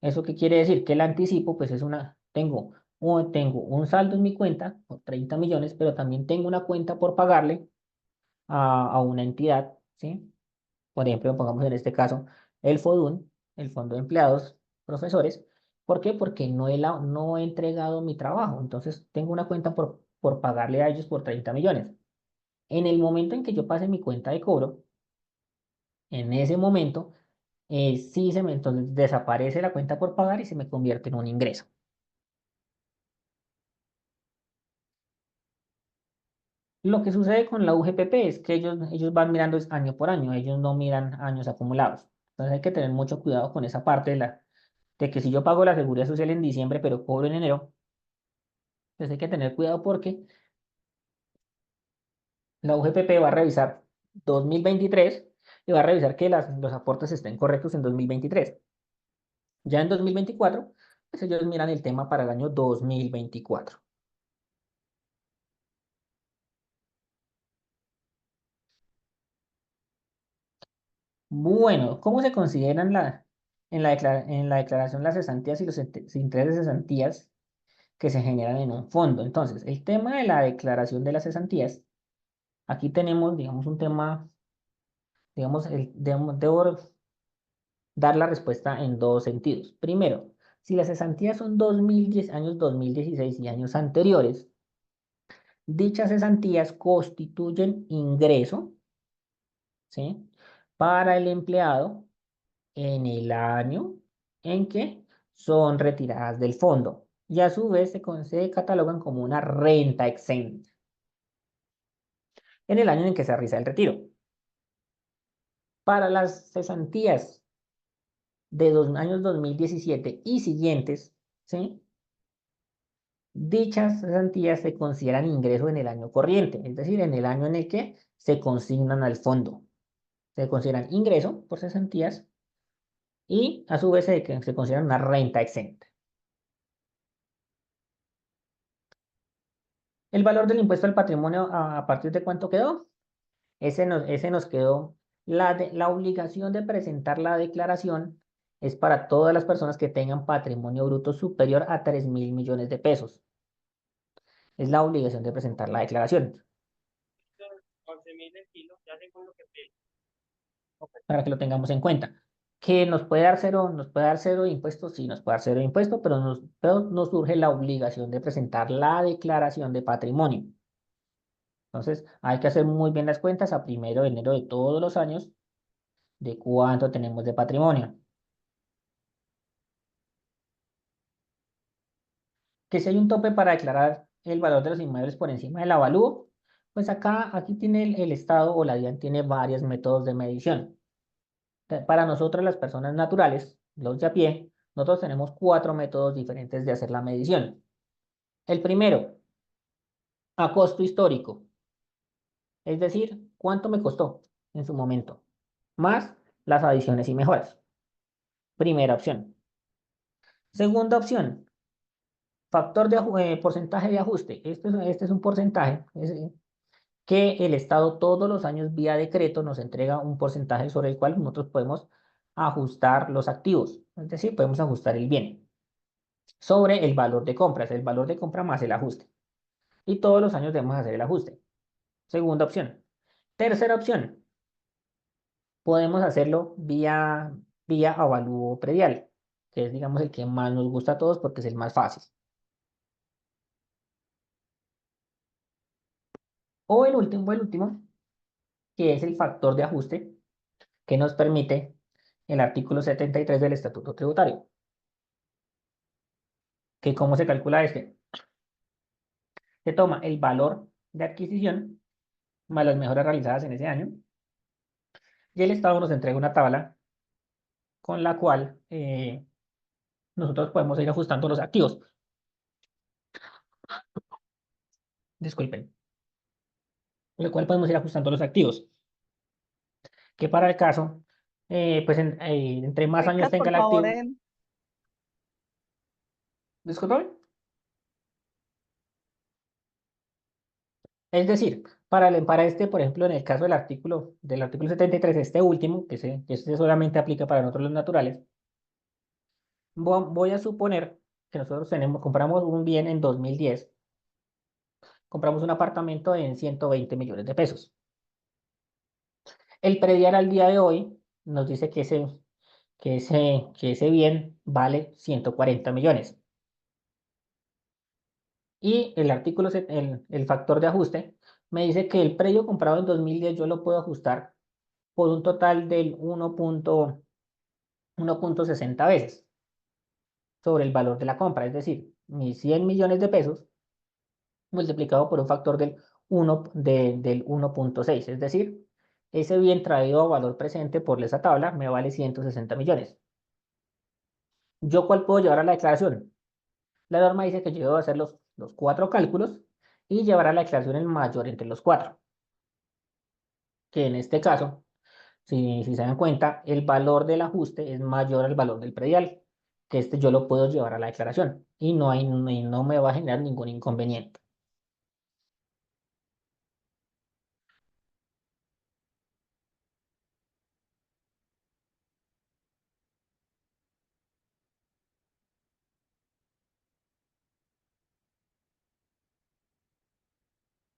¿Eso qué quiere decir? Que el anticipo, pues tengo un saldo en mi cuenta por 30 millones, pero también tengo una cuenta por pagarle a una entidad, ¿sí? Por ejemplo, pongamos en este caso el FODUN, el Fondo de Empleados Profesores. ¿Por qué? Porque no he entregado mi trabajo. Entonces, tengo una cuenta por pagarle a ellos por 30 millones. En el momento en que yo pase mi cuenta de cobro, en ese momento, entonces desaparece la cuenta por pagar y se me convierte en un ingreso. Lo que sucede con la UGPP es que ellos van mirando es año por año, ellos no miran años acumulados. Entonces hay que tener mucho cuidado con esa parte de que si yo pago la seguridad social en diciembre, pero cobro en enero, pues hay que tener cuidado porque la UGPP va a revisar 2023 y va a revisar que los aportes estén correctos en 2023. Ya en 2024, pues ellos miran el tema para el año 2024. Bueno, ¿cómo se consideran en la declaración las cesantías y los intereses de cesantías que se generan en un fondo? Entonces, el tema de la declaración de las cesantías, aquí tenemos, digamos, un tema, digamos, debo dar la respuesta en dos sentidos. Primero, si las cesantías son 2010, años 2016 y años anteriores, dichas cesantías constituyen ingreso, ¿sí? Para el empleado en el año en que son retiradas del fondo y a su vez se catalogan como una renta exenta en el año en que se realiza el retiro. Para las cesantías de los años 2017 y siguientes, ¿sí? Dichas cesantías se consideran ingreso en el año corriente, es decir, en el año en el que se consignan al fondo. Se consideran ingreso por cesantías y a su vez se consideran una renta exenta. El valor del impuesto al patrimonio a partir de cuánto quedó. Ese nos quedó. La obligación de presentar la declaración es para todas las personas que tengan patrimonio bruto superior a 3.000 millones de pesos. Es la obligación de presentar la declaración. 11.000 el kilo, ya sé con lo que pesa. Para que lo tengamos en cuenta. Que nos puede dar cero de impuestos, sí, nos puede dar cero de impuestos, pero nos surge la obligación de presentar la declaración de patrimonio. Entonces, hay que hacer muy bien las cuentas a 1 de enero de todos los años de cuánto tenemos de patrimonio. Que si hay un tope para declarar el valor de los inmuebles por encima del avalúo, pues aquí tiene el Estado o la DIAN tiene varios métodos de medición. Para nosotros, las personas naturales, los de a pie, nosotros tenemos 4 métodos diferentes de hacer la medición. El primero, a costo histórico, es decir, cuánto me costó en su momento, más las adiciones y mejoras. Primera opción. Segunda opción, porcentaje de ajuste. Este es un porcentaje que el Estado todos los años vía decreto nos entrega un porcentaje sobre el cual nosotros podemos ajustar los activos, es decir, podemos ajustar el bien sobre el valor de compra, es el valor de compra más el ajuste. Y todos los años debemos hacer el ajuste. Segunda opción. Tercera opción, podemos hacerlo vía avalúo predial, que es, digamos, el que más nos gusta a todos porque es el más fácil. O el último, que es el factor de ajuste que nos permite el artículo 73 del Estatuto Tributario. Que ¿cómo se calcula este? Se toma el valor de adquisición más las mejoras realizadas en ese año y el Estado nos entrega una tabla con la cual nosotros podemos ir ajustando los activos. Disculpen. Con la cual podemos ir ajustando los activos. Que para el caso, pues entre más años Ubicas, tenga por el favor, activo. en... Disculpen. Es decir, para este, por ejemplo, en el caso del artículo 73, este último, que solamente aplica para nosotros los naturales, voy a suponer que nosotros compramos un bien en 2010, compramos un apartamento en 120 millones de pesos. El predial al día de hoy nos dice que ese bien vale 140 millones. Y el factor de ajuste me dice que el predio comprado en 2010 yo lo puedo ajustar por un total del 1.60 veces sobre el valor de la compra, es decir, mis 100 millones de pesos multiplicado por un factor del 1.6, es decir, ese bien traído a valor presente por esa tabla me vale 160 millones. ¿Yo cuál puedo llevar a la declaración? La norma dice que yo debo hacer los 4 cálculos y llevar a la declaración el mayor entre los 4, que en este caso, si se dan cuenta, el valor del ajuste es mayor al valor del predial, que yo lo puedo llevar a la declaración y no me va a generar ningún inconveniente.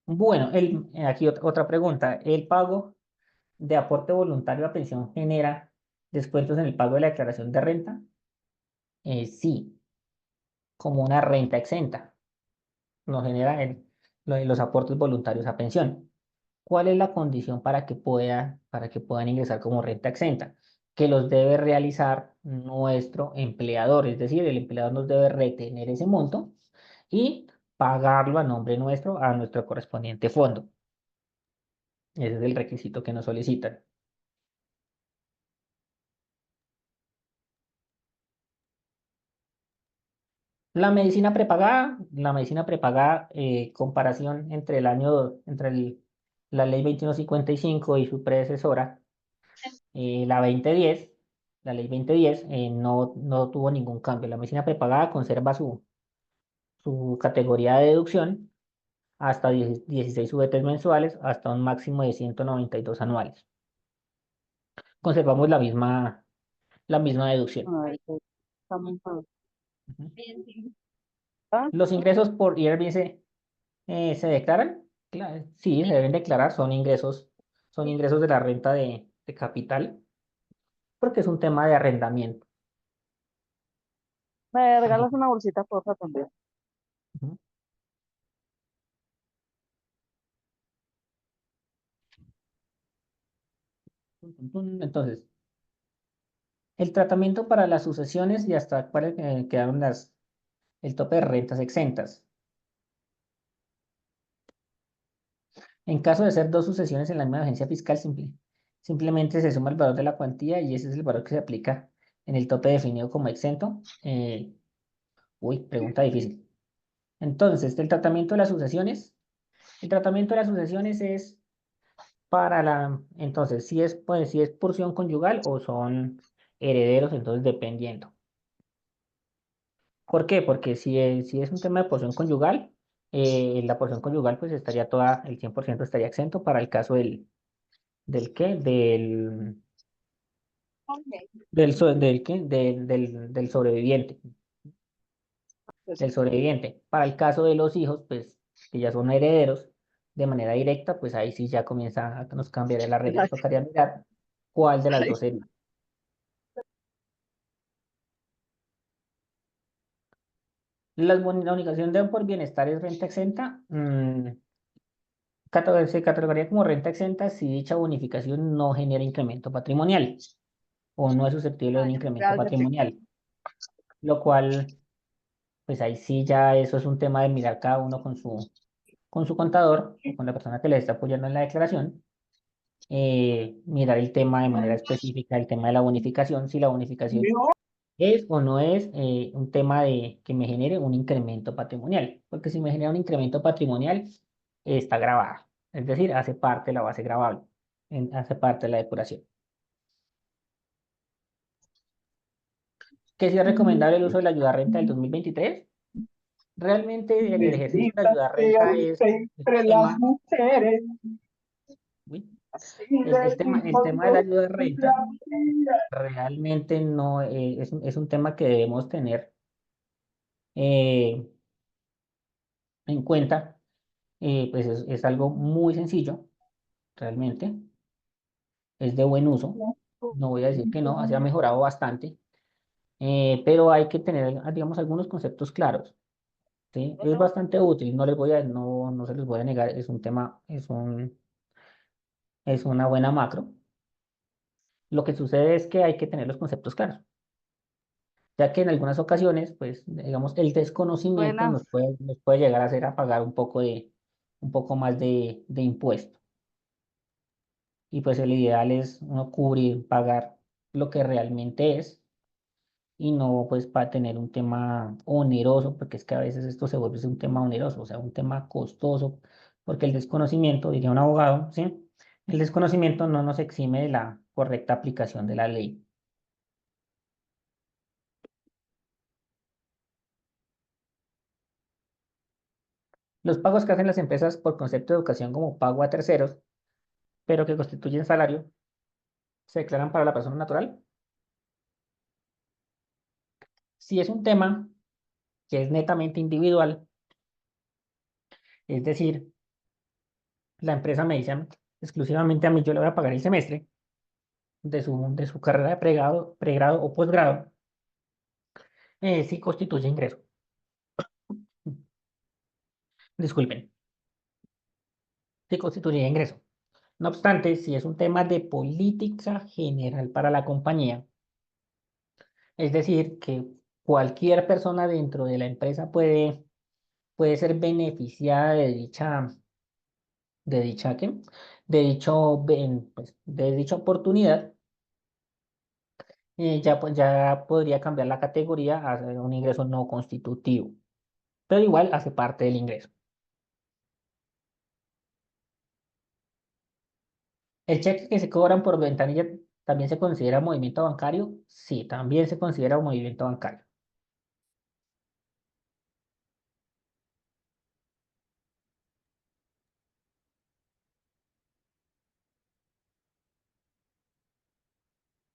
Bueno, aquí otra pregunta. ¿El pago de aporte voluntario a pensión genera descuentos en el pago de la declaración de renta? Sí, como una renta exenta. Nos genera los aportes voluntarios a pensión. ¿Cuál es la condición para que puedan ingresar como renta exenta? Que los debe realizar nuestro empleador, es decir, el empleador nos debe retener ese monto y pagarlo a nombre nuestro a nuestro correspondiente fondo. Ese es el requisito que nos solicitan. La medicina prepagada, comparación entre la ley 2155 y su predecesora, la 2010, la ley 2010, no tuvo ningún cambio. La medicina prepagada conserva su categoría de deducción hasta 16 VTs mensuales, hasta un máximo de 192 anuales. Conservamos la misma deducción. Ay, pues, estamos a- Ujú. Ah, Los ingresos por IRB se declaran. Sí, se deben declarar, son ingresos de la renta de capital, porque es un tema de arrendamiento. me Ajá. regalas una bolsita, porfa, también. Ujú. Entonces, el tratamiento para las sucesiones y hasta cuáles quedaron el tope de rentas exentas. En caso de ser dos sucesiones en la misma agencia fiscal, simplemente se suma el valor de la cuantía y ese es el valor que se aplica en el tope definido como exento. Pregunta difícil. Entonces, el tratamiento de las sucesiones es entonces, si es porción conyugal o son herederos, entonces dependiendo. ¿Por qué? Porque si es un tema de porción conyugal, la porción conyugal pues estaría el 100% estaría exento para el caso ¿del qué? Del sobreviviente. Del sobreviviente. Para el caso de los hijos, pues, que ya son herederos, de manera directa, pues ahí sí ya nos cambiaría la regla. Tocaría mirar cuál de las dos sería. La obligación de por bienestar es renta exenta. Se catalogaría como renta exenta si dicha bonificación no genera incremento patrimonial o no es susceptible de un incremento patrimonial, lo cual, pues ahí sí ya eso es un tema de mirar cada uno con su contador o con la persona que le está apoyando en la declaración, mirar el tema de manera específica, el tema de la bonificación, si la bonificación es o no es un tema de que me genere un incremento patrimonial, porque si me genera un incremento patrimonial, está grabada, es decir, hace parte de la base gravable, hace parte de la depuración. ¿Que si es recomendable el uso de la ayuda renta del 2023? Realmente el ejercicio de la ayuda renta es un entre las tema, mujeres. uy, Así el decimos tema de la yo ayuda en renta la vida. realmente no es un tema que debemos tener eh, en cuenta. Pues es algo muy sencillo, realmente, es de buen uso. No voy a decir que no, se ha mejorado bastante, pero hay que tener, digamos, algunos conceptos claros. ¿Sí? Es bastante útil, no se les voy a negar, es un tema, es una buena macro. Lo que sucede es que hay que tener los conceptos claros, ya que en algunas ocasiones, pues, digamos, el desconocimiento Buenas. nos puede llegar a hacer a pagar un poco más de impuesto. Y pues el ideal es uno cubrir, pagar lo que realmente es y no pues para tener un tema oneroso, porque es que a veces esto se vuelve un tema oneroso, o sea, un tema costoso, porque el desconocimiento, diría un abogado, ¿sí? El desconocimiento no nos exime de la correcta aplicación de la ley. Los pagos que hacen las empresas por concepto de educación como pago a terceros, pero que constituyen salario, se declaran para la persona natural. Si es un tema que es netamente individual, es decir, la empresa me dice exclusivamente a mí, yo le voy a pagar el semestre de su carrera de pregrado o posgrado, sí constituye ingreso. Disculpen, sí constituye ingreso. No obstante, si es un tema de política general para la compañía, es decir, que cualquier persona dentro de la empresa puede ser beneficiada de dicha, ¿qué? De dicha oportunidad, ya podría cambiar la categoría a ser un ingreso no constitutivo, pero igual hace parte del ingreso. ¿El cheque que se cobran por ventanilla también se considera movimiento bancario? Sí, también se considera un movimiento bancario.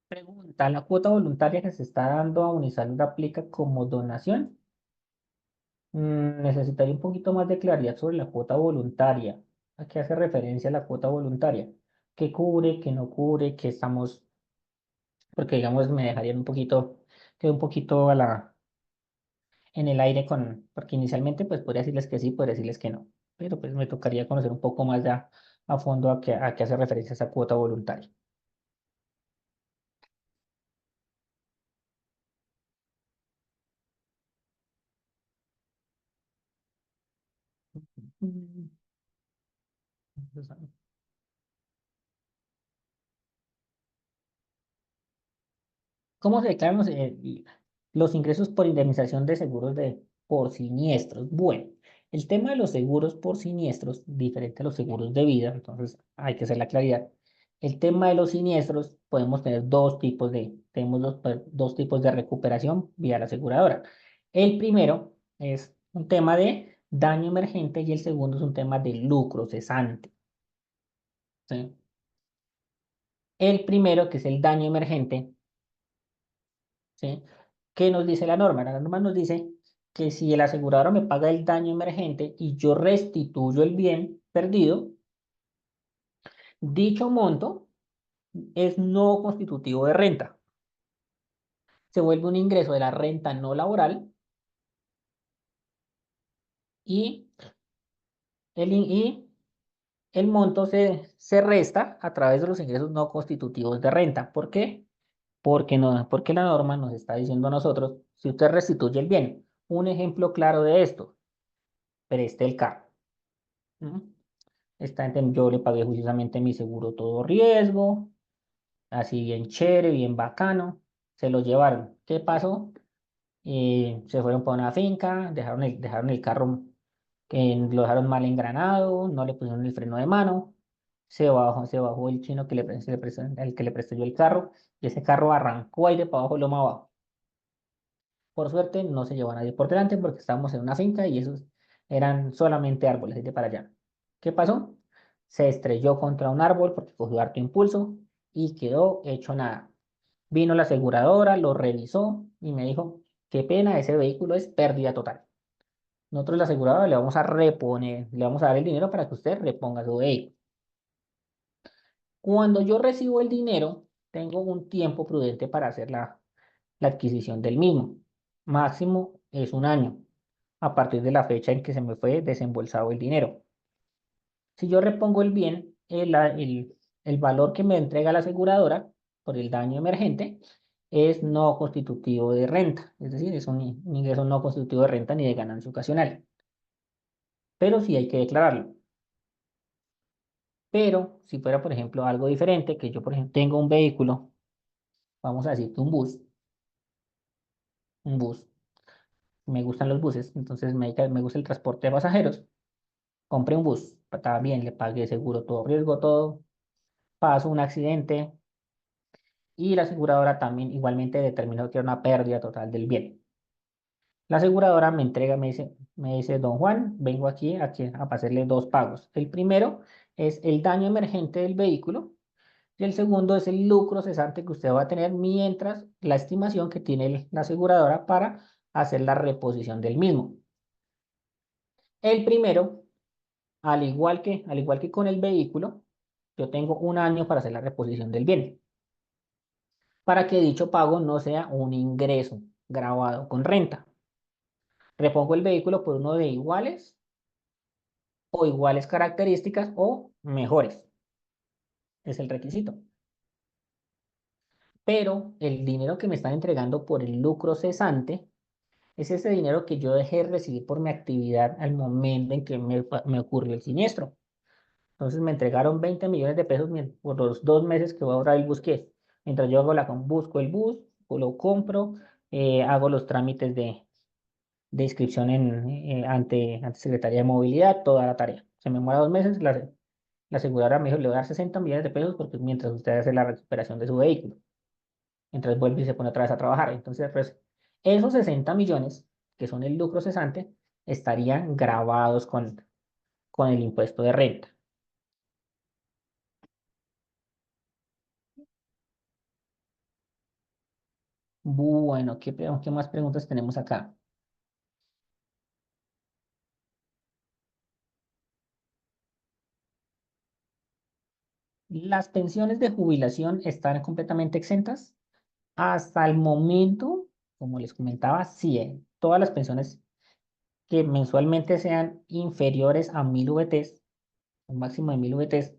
Pregunta, ¿la cuota voluntaria que se está dando a Unisalud aplica como donación? Necesitaría un poquito más de claridad sobre la cuota voluntaria. ¿A qué hace referencia la cuota voluntaria? ¿Qué cubre, qué no cubre, qué estamos? Porque digamos me dejarían un poquito, quedó un poquito en el aire porque inicialmente pues podría decirles que sí, podría decirles que no, pero pues me tocaría conocer un poco más ya a fondo a qué hace referencia esa cuota voluntaria. Mm, ¿Cómo se declaran los ingresos por indemnización de seguros por siniestros? Bueno, el tema de los seguros por siniestros, diferente a los seguros de vida, entonces hay que hacer la claridad. El tema de los siniestros, podemos tener tenemos dos tipos de recuperación vía la aseguradora. El primero es un tema de daño emergente y el segundo es un tema de lucro cesante. ¿Sí? El primero, que es el daño emergente, ¿sí? ¿Qué nos dice la norma? La norma nos dice que si el asegurador me paga el daño emergente y yo restituyo el bien perdido, dicho monto es no constitutivo de renta. Se vuelve un ingreso de la renta no laboral y y el monto se resta a través de los ingresos no constitutivos de renta. ¿Por qué? Porque la norma nos está diciendo a nosotros, si usted restituye el bien, un ejemplo claro de esto, preste el carro. ¿Mm? Yo le pagué juiciosamente mi seguro todo riesgo, así bien chévere, bien bacano. Se lo llevaron. ¿Qué pasó? Se fueron para una finca, dejaron el carro, lo dejaron mal engranado, no le pusieron el freno de mano. Se bajó el chino el que le prestó yo el carro, y ese carro arrancó ahí de para abajo, loma abajo. Por suerte no se llevó a nadie por delante porque estábamos en una finca y esos eran solamente árboles de para allá. ¿Qué pasó? Se estrelló contra un árbol porque cogió harto impulso y quedó hecho nada. Vino la aseguradora, lo revisó y me dijo, qué pena, ese vehículo es pérdida total. Nosotros la aseguradora le vamos a reponer, le vamos a dar el dinero para que usted reponga su vehículo. Cuando yo recibo el dinero, tengo un tiempo prudente para hacer la adquisición del mismo. Máximo es un año, a partir de la fecha en que se me fue desembolsado el dinero. Si yo repongo el bien, el valor que me entrega la aseguradora por el daño emergente es no constitutivo de renta, es decir, es un ingreso no constitutivo de renta ni de ganancia ocasional, pero sí hay que declararlo. Pero si fuera, por ejemplo, algo diferente, que yo, por ejemplo, tengo un vehículo, vamos a decir que un bus, me gustan los buses, entonces me gusta el transporte de pasajeros. Compré un bus, estaba bien, le pagué seguro, todo riesgo, todo. Pasó un accidente y la aseguradora también igualmente determinó que era una pérdida total del bien. La aseguradora me dice, don Juan, vengo aquí a hacerle dos pagos. El primero es el daño emergente del vehículo y el segundo es el lucro cesante que usted va a tener mientras la estimación que tiene la aseguradora para hacer la reposición del mismo. El primero, al igual que con el vehículo, yo tengo un año para hacer la reposición del bien, para que dicho pago no sea un ingreso grabado con renta. Repongo el vehículo por uno de iguales o iguales características o mejores. Es el requisito. Pero el dinero que me están entregando por el lucro cesante es ese dinero que yo dejé de recibir por mi actividad al momento en que me ocurrió el siniestro. Entonces me entregaron 20 millones de pesos por los 2 meses que voy a ahorrar el bus. Mientras yo busco el bus, lo compro, hago los trámites de inscripción ante Secretaría de Movilidad, toda la tarea. Se me demora 2 meses, la aseguradora me dijo, le voy a dar 60 millones de pesos porque mientras usted hace la recuperación de su vehículo, entonces vuelve y se pone otra vez a trabajar. Entonces, pues, esos 60 millones, que son el lucro cesante, estarían grabados con el impuesto de renta. Bueno, ¿qué más preguntas tenemos acá? ¿Las pensiones de jubilación están completamente exentas? Hasta el momento, como les comentaba, sí, todas las pensiones que mensualmente sean inferiores a 1000 VTs, un máximo de 1000 VTs,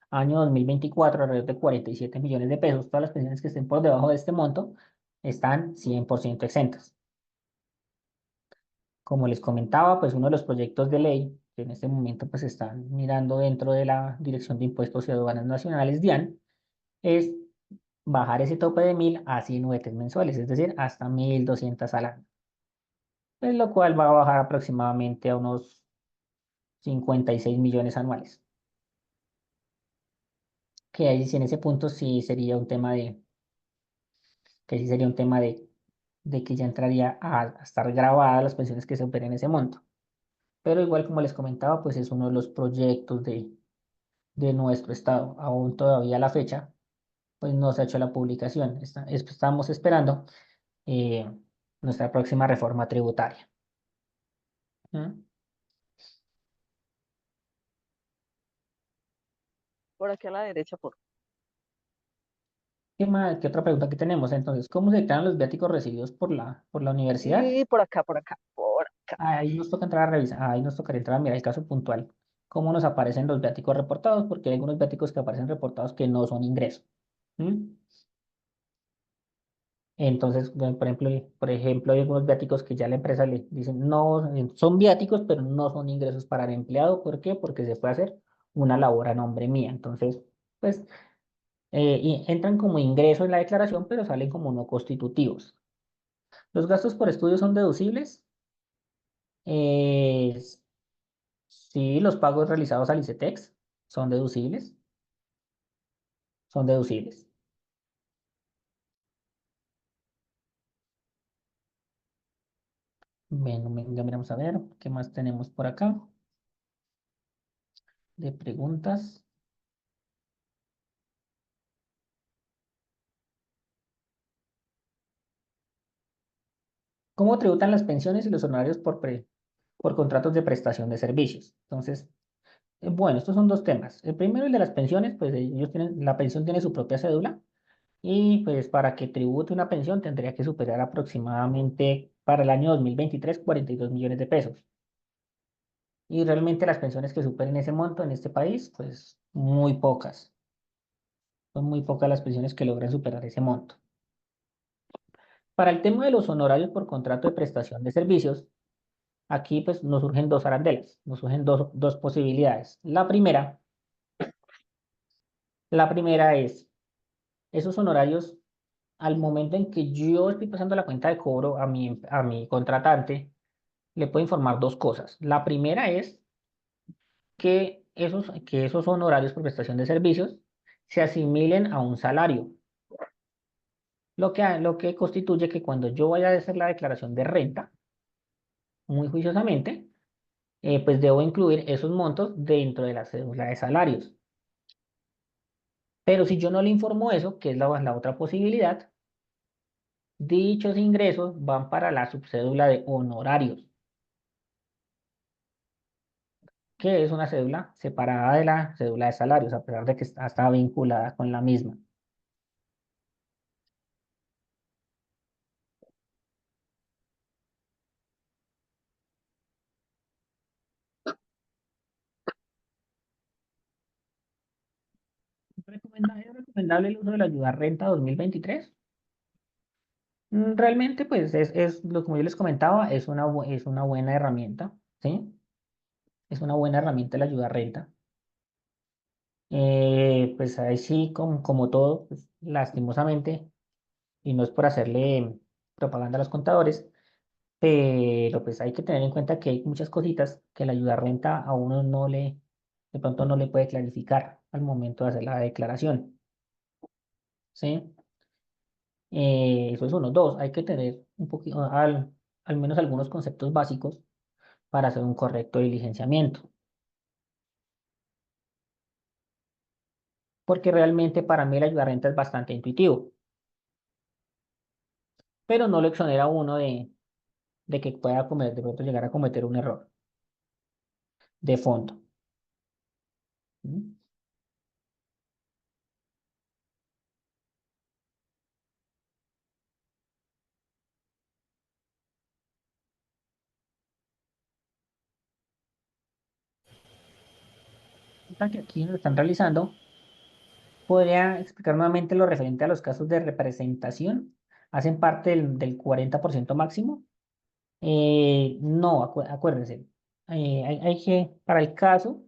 año 2024, alrededor de 47 millones de pesos, todas las pensiones que estén por debajo de este monto están 100% exentas. Como les comentaba, pues uno de los proyectos de ley que en este momento pues están mirando dentro de la Dirección de Impuestos y Aduanas Nacionales, DIAN, es bajar ese tope de 1000 a 100 VTs mensuales, es decir, hasta 1200 al año, pues, lo cual va a bajar aproximadamente a unos 56 millones anuales. Que ahí sí en ese punto sí sería un tema que sí sería un tema de que ya entraría a estar grabadas las pensiones que se operen en ese monto. Pero igual como les comentaba, pues es uno de los proyectos de nuestro estado. Aún todavía a la fecha, pues no se ha hecho la publicación. Estamos esperando eh, nuestra próxima reforma tributaria. ¿Mm? Por aquí a la derecha, por ¿Qué más? ¿Qué otra pregunta que tenemos? Entonces, ¿cómo se declaran los viáticos recibidos por la universidad? y por acá, por acá, por acá. Ahí nos toca entrar a revisar, ahí nos tocaría entrar a mirar el caso puntual, cómo nos aparecen los viáticos reportados, porque hay algunos viáticos que aparecen reportados que no son ingresos. ¿Mm? Entonces, bueno, por ejemplo, hay algunos viáticos que ya la empresa le dicen, no, son viáticos, pero no son ingresos para el empleado. ¿Por qué? Porque se puede hacer una labor a nombre mía. Entonces, pues, y entran como ingreso en la declaración, pero salen como no constitutivos. Los gastos por estudio son deducibles. Eh, sí, los pagos realizados al ICETEX son deducibles. Son deducibles. Bueno, ya miramos a ver qué más tenemos por acá de preguntas. ¿Cómo tributan las pensiones y los honorarios por contratos de prestación de servicios? Entonces, bueno, estos son dos temas. El primero, el de las pensiones, pues la pensión tiene su propia cédula y pues para que tribute una pensión tendría que superar aproximadamente para el año 2023 42 millones de pesos. Y realmente las pensiones que superen ese monto en este país, pues muy pocas. Son muy pocas las pensiones que logran superar ese monto. Para el tema de los honorarios por contrato de prestación de servicios, aquí pues nos surgen dos arandelas, nos surgen dos posibilidades. La primera es, esos honorarios, al momento en que yo estoy pasando la cuenta de cobro a mi contratante, le puedo informar dos cosas. La primera es que esos honorarios por prestación de servicios se asimilen a un salario, lo que constituye que cuando yo vaya a hacer la declaración de renta, muy juiciosamente, pues debo incluir esos montos dentro de la cédula de salarios. Pero si yo no le informo eso, que es la otra posibilidad, dichos ingresos van para la subcédula de honorarios, que es una cédula separada de la cédula de salarios, a pesar de que está vinculada con la misma. ¿Es recomendable el uso de la ayuda renta 2023? Realmente, pues, como yo les comentaba, es una buena herramienta, ¿sí? Es una buena herramienta la ayuda renta. Pues ahí sí, como todo, pues, lastimosamente, y no es por hacerle propaganda a los contadores, pero pues hay que tener en cuenta que hay muchas cositas que la ayuda renta a uno de pronto no le puede clarificar al momento de hacer la declaración, ¿sí? Eso es uno. Dos, hay que tener un poquito, al menos algunos conceptos básicos para hacer un correcto diligenciamiento. Porque realmente para mí la ayuda renta es bastante intuitivo, pero no lo exonera a uno de que pueda cometer, de pronto llegar a cometer un error de fondo. ¿Mm? Resulta que aquí lo están realizando. ¿Podría explicar nuevamente lo referente a los casos de representación? ¿Hacen parte del 40% máximo? No, acuérdense. Hay que, para el caso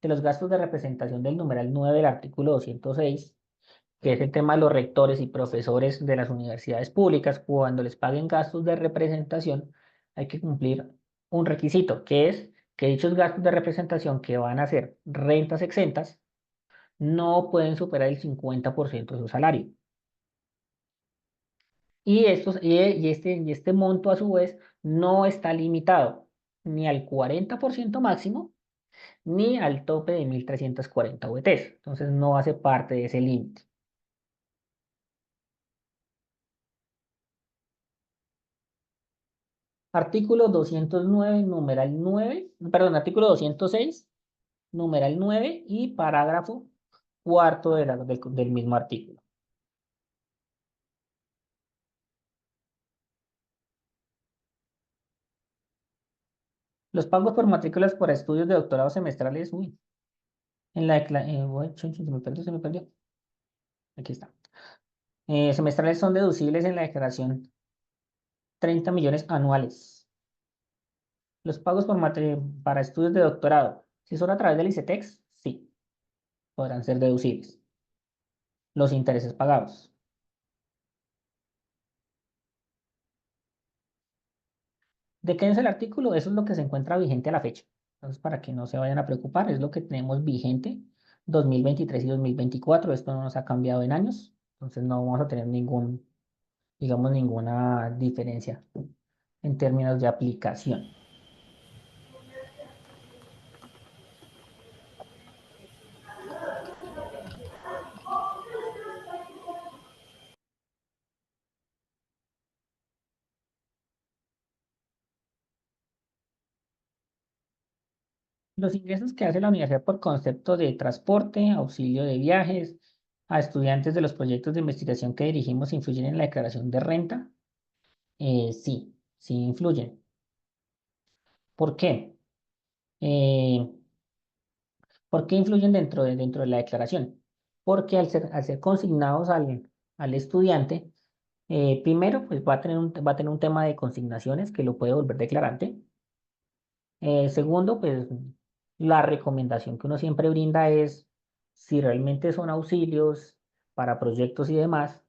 de los gastos de representación del numeral 9 del artículo 206, que es el tema de los rectores y profesores de las universidades públicas, cuando les paguen gastos de representación, hay que cumplir un requisito, que es que dichos gastos de representación que van a ser rentas exentas, no pueden superar el 50% de su salario. Y este monto, a su vez, no está limitado ni al 40% máximo, ni al tope de 1.340 VTs. Entonces, no hace parte de ese límite. Artículo 209 numeral 9, perdón, artículo 206 numeral 9 y parágrafo cuarto del mismo artículo. Los pagos por matrículas por estudios de doctorado semestrales, uy, en la se me perdió. Aquí está. Semestrales son deducibles en la declaración 30 millones anuales. Los pagos para estudios de doctorado, si son a través del ICETEX, sí, podrán ser deducibles. Los intereses pagados. ¿De qué es el artículo? Eso es lo que se encuentra vigente a la fecha. Entonces, para que no se vayan a preocupar, es lo que tenemos vigente 2023 y 2024. Esto no nos ha cambiado en años, entonces no vamos a tener digamos, ninguna diferencia en términos de aplicación. Los ingresos que hace la universidad por concepto de transporte, auxilio de viajes, a estudiantes de los proyectos de investigación que dirigimos influyen en la declaración de renta. Sí, sí influyen. ¿Por qué? Eh, ¿Por qué influyen dentro de la declaración? Porque al ser consignados al estudiante, primero, pues va a tener un tema de consignaciones que lo puede volver declarante. Segundo, pues la recomendación que uno siempre brinda es, si realmente son auxilios para proyectos y demás,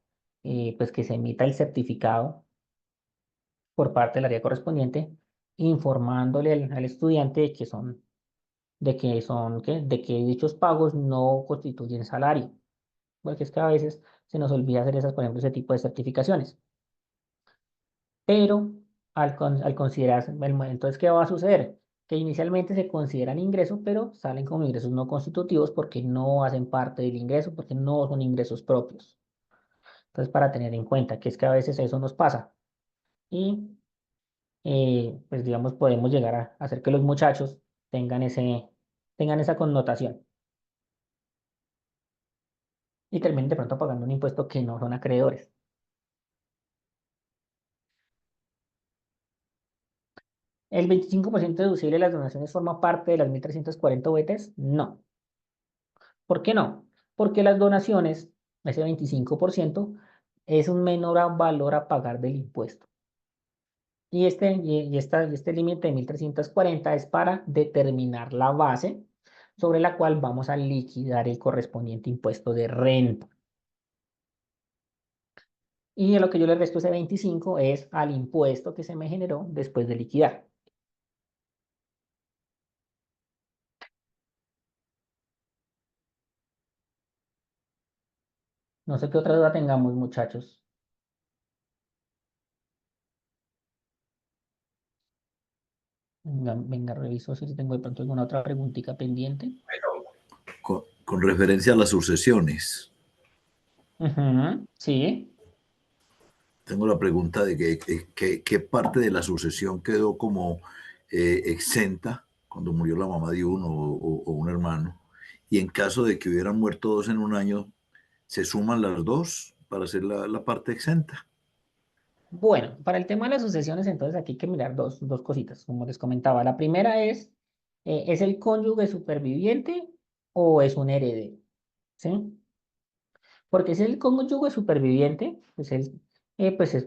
pues que se emita el certificado por parte del área correspondiente, informándole al estudiante de que dichos pagos no constituyen salario, porque es que a veces se nos olvida hacer por ejemplo, ese tipo de certificaciones. Pero al considerarse, entonces, ¿qué va a suceder? Que inicialmente se consideran ingresos, pero salen como ingresos no constitutivos porque no hacen parte del ingreso, porque no son ingresos propios. Entonces, para tener en cuenta que es que a veces eso nos pasa. Y, pues, digamos, podemos llegar a hacer que los muchachos tengan esa connotación y terminen de pronto pagando un impuesto que no son acreedores. ¿El 25% deducible de las donaciones forma parte de las 1.340 VTs? No. ¿Por qué no? Porque las donaciones, ese 25%, es un menor valor a pagar del impuesto. Y este límite de 1.340 es para determinar la base sobre la cual vamos a liquidar el correspondiente impuesto de renta. Y a lo que yo le resto ese 25 es al impuesto que se me generó después de liquidar. No sé qué otra duda tengamos, muchachos. Venga, venga, reviso si tengo de pronto alguna otra preguntita pendiente. Con referencia a las sucesiones, Ujú, sí. tengo la pregunta de qué parte de la sucesión quedó como exenta cuando murió la mamá de uno o un hermano. Y en caso de que hubieran muerto dos en un año, ¿se suman las dos para hacer la parte exenta? Bueno, para el tema de las sucesiones, entonces aquí hay que mirar dos cositas, como les comentaba. La primera ¿es el cónyuge superviviente o es un heredero? ¿Sí? Porque si es el cónyuge superviviente, pues es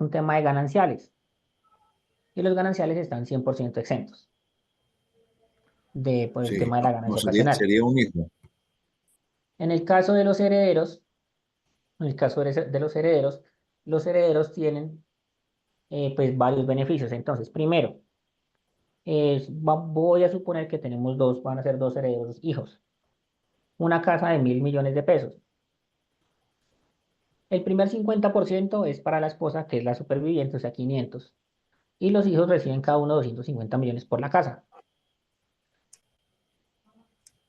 un tema de gananciales. Y los gananciales están 100% exentos por el Sí, tema de la no ganancia sería, ocasional. sería un hijo. En el caso de los herederos, en el caso de los herederos tienen pues varios beneficios. Entonces, primero, voy a suponer que tenemos van a ser dos herederos hijos. Una casa de 1.000 millones de pesos. El primer 50% es para la esposa, que es la superviviente, o sea, 500. Y los hijos reciben cada uno 250 millones por la casa.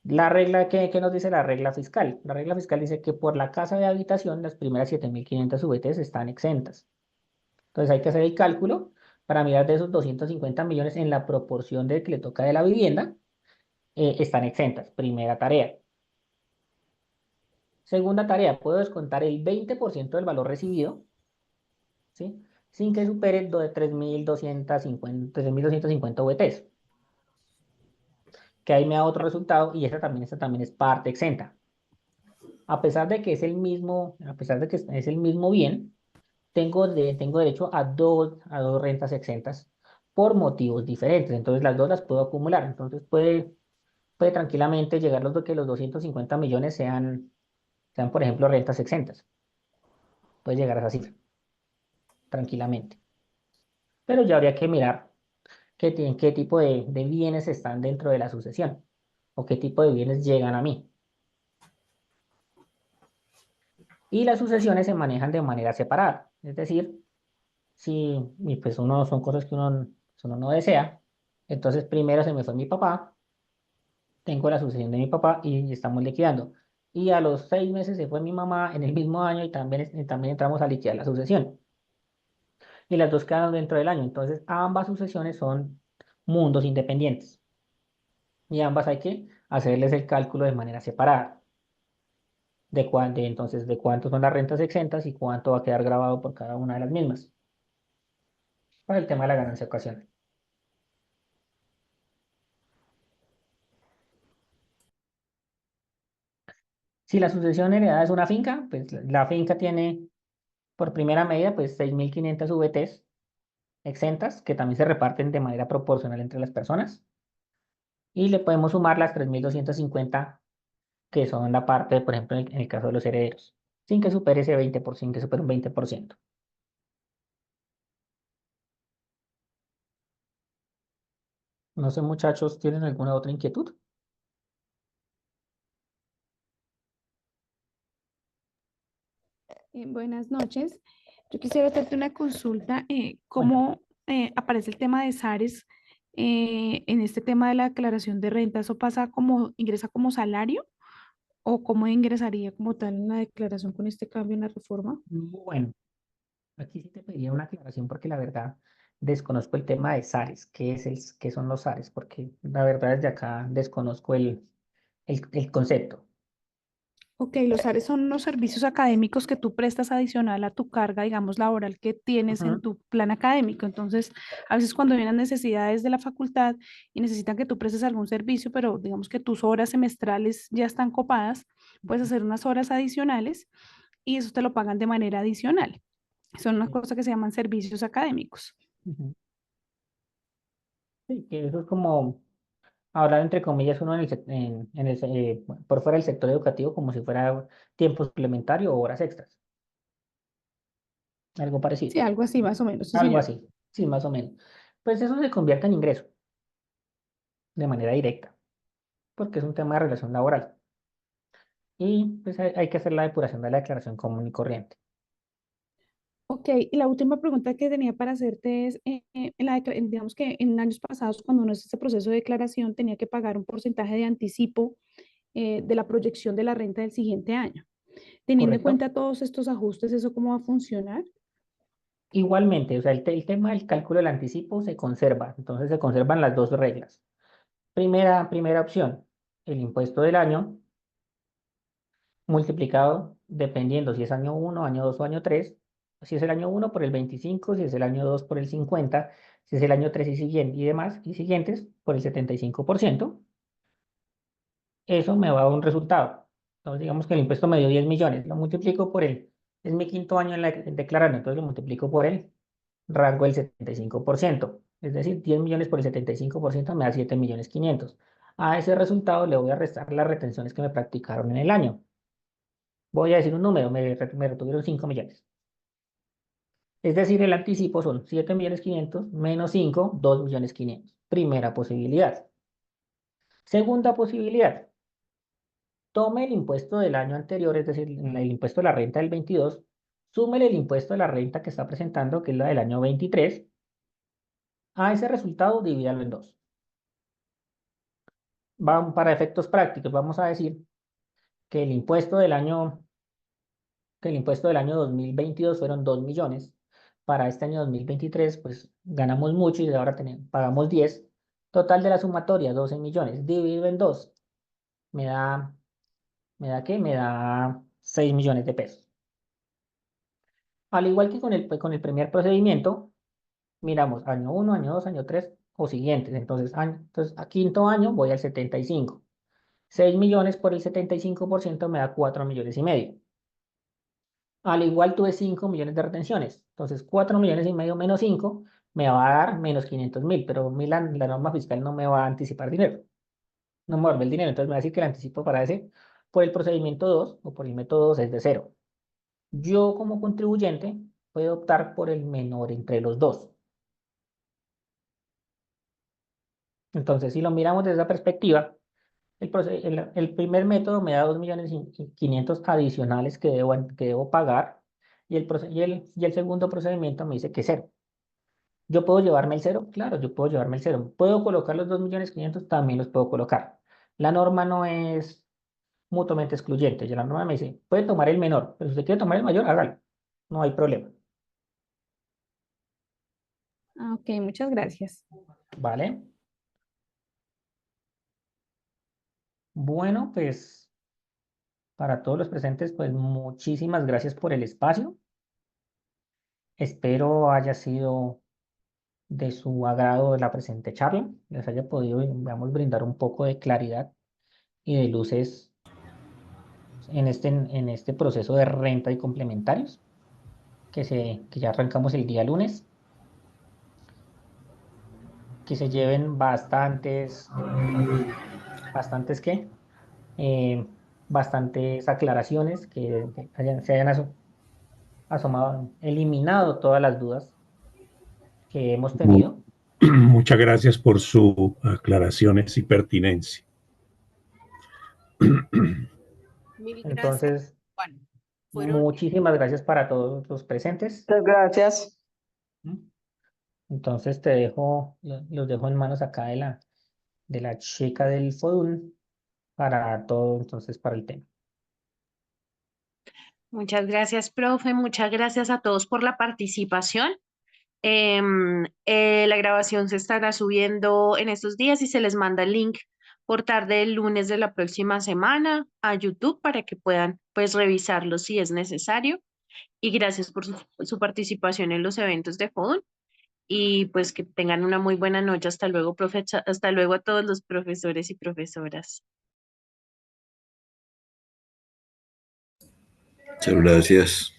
La regla ¿qué nos dice la regla fiscal? La regla fiscal dice que por la casa de habitación las primeras 7.500 VTs están exentas. Entonces hay que hacer el cálculo para mirar de esos 250 millones en la proporción de que le toca de la vivienda, están exentas. Primera tarea. Segunda tarea, puedo descontar el 20% del valor recibido, ¿sí? Sin que supere 3.250 VTs, que ahí me da otro resultado y esta también es parte exenta. A pesar de que es el mismo bien, tengo derecho a dos rentas exentas por motivos diferentes. Entonces las dos las puedo acumular. Entonces puede tranquilamente llegar que los 250 millones sean, por ejemplo, rentas exentas. Puede llegar a esa cifra, tranquilamente. Pero ya habría que mirar qué tipo de bienes están dentro de la sucesión o qué tipo de bienes llegan a mí. Y las sucesiones se manejan de manera separada. Es decir, y pues son cosas que uno no desea. Entonces primero se me fue mi papá, tengo la sucesión de mi papá y estamos liquidando. Y a los 6 meses se fue mi mamá en el mismo año y también entramos a liquidar la sucesión. Y las dos quedaron dentro del año. Entonces ambas sucesiones son mundos independientes. Y ambas hay que hacerles el cálculo de manera separada. Entonces, de cuánto son las rentas exentas y cuánto va a quedar grabado por cada una de las mismas. Para el tema de la ganancia ocasional. Si la sucesión heredada es una finca, pues la finca tiene por primera medida pues 6.500 VTs exentas, que también se reparten de manera proporcional entre las personas. Y le podemos sumar las 3.250 que son la parte, por ejemplo, en el caso de los herederos, sin que supere ese 20%, sin que supere un 20%. No sé, muchachos, ¿tienen alguna otra inquietud? Buenas noches. Yo quisiera hacerte una consulta. Cuéntame. ¿Cómo aparece el tema de SARES en este tema de la declaración de renta? ¿Eso ingresa como salario o cómo ingresaría como tal en la declaración con este cambio en la reforma? Bueno, aquí sí te pediría una aclaración porque la verdad desconozco el tema de SARES. ¿Qué son los SARES? Porque la verdad desde acá desconozco el concepto. Ok, los SARES son unos servicios académicos que tú prestas adicional a tu carga, digamos, laboral que tienes en Ujú. tu plan académico. Entonces, a veces cuando vienen necesidades de la facultad y necesitan que tú prestes algún servicio, pero digamos que tus horas semestrales ya están copadas, puedes hacer unas horas adicionales y eso te lo pagan de manera adicional. Son una cosa que se llaman servicios académicos. Ujú. Sí, que eso es como hablar entre comillas uno por fuera del sector educativo como si fuera tiempo suplementario o horas extras. algo Sí, parecido, algo así, más o menos, sí, algo señor. así, sí, más o menos. Pues eso se convierte en ingreso de manera directa, porque es un tema de relación laboral. Y pues hay que hacer la depuración de la declaración común y corriente. Ok, y la última pregunta que tenía para hacerte es, digamos que en años pasados, cuando uno hace este proceso de declaración, tenía que pagar un porcentaje de anticipo de la proyección de la renta del siguiente año. Teniendo en ¿Correcto? cuenta todos estos ajustes, ¿eso cómo va a funcionar? Igualmente, o sea, el tema del cálculo del anticipo se conserva, entonces se conservan las dos reglas. Primera opción, el impuesto del año multiplicado dependiendo si es año uno, año 2 o año 3. Si es el año uno por el 25, si es el año 2 por el 50, si es el año 3 y siguiente y demás y siguientes por el 75%. Eso me va a dar un resultado. Entonces, digamos que el impuesto me dio 10 millones, lo multiplico por es mi quinto año en declarando, entonces lo multiplico por el rango del 75%. Es decir, 10 millones por el 75% me da 7 millones 500. A ese resultado le voy a restar las retenciones que me practicaron en el año. Voy a decir un número, me retuvieron 5 millones. Es decir, el anticipo son 7 millones 500 menos 5, 2 millones 500. Primera posibilidad. Segunda posibilidad. Tome el impuesto del año anterior, es decir, el impuesto de la renta del 22, súmele el impuesto de la renta que está presentando, que es la del año 23. A ese resultado divídalo en dos. Para efectos prácticos, vamos a decir que el impuesto del año 2022 fueron 2 millones. Para este año 2023, pues ganamos mucho y ahora pagamos 10. Total de la sumatoria, 12 millones. Dividido en 2, me da, ¿me da qué? Me da 6 millones de pesos. Al igual que con el primer procedimiento, miramos año uno, año 2, año 3 o siguientes. Entonces a quinto año voy al 75. 6 millones por el 75% me da 4 millones y medio. Al igual tuve 5 millones de retenciones. Entonces 4 millones y medio menos 5 me va a dar menos 500.000, pero la norma fiscal no me va a anticipar dinero. No me vuelve el dinero. Entonces me va a decir que el anticipo para ese, por el procedimiento 2 o por el método 2 es de cero. Yo como contribuyente puedo optar por el menor entre los dos. Entonces, si lo miramos desde esa perspectiva, el primer método me da 2 millones y 500 adicionales que debo pagar y el segundo procedimiento me dice que cero. ¿Yo puedo llevarme el cero? Claro, yo puedo llevarme el cero. ¿Puedo colocar los 2 millones 500? También los puedo colocar. La norma no es mutuamente excluyente. Ya la norma me dice, puede tomar el menor, pero si usted quiere tomar el mayor, hágalo. No hay problema. Ah, ok, muchas gracias. ¿Vale? Bueno, pues para todos los presentes, pues muchísimas gracias por el espacio. Espero haya sido de su agrado la presente charla, les haya podido, digamos, brindar un poco de claridad y de luces en este proceso de renta y complementarios que ya arrancamos el día lunes, que se lleven bastantes ¿qué? Bastantes aclaraciones, se hayan asomado, eliminado todas las dudas que hemos Mu- tenido. Muchas gracias por sus aclaraciones y pertinencia. Mil gracias. Entonces, Juan. Fueron muchísimas gracias para todos los presentes. Muchas gracias. ¿Mm? Entonces los dejo en manos acá de la chica del FODUN para todo, entonces, para el tema. Muchas gracias, profe. Muchas gracias a todos por la participación. La grabación se estará subiendo en estos días y se les manda el link por tarde del lunes de la próxima semana a YouTube para que puedan pues revisarlo si es necesario. Y gracias por su participación en los eventos de FODUN y pues que tengan una muy buena noche. Hasta luego, profe. Hasta luego a todos los profesores y profesoras. Muchas gracias.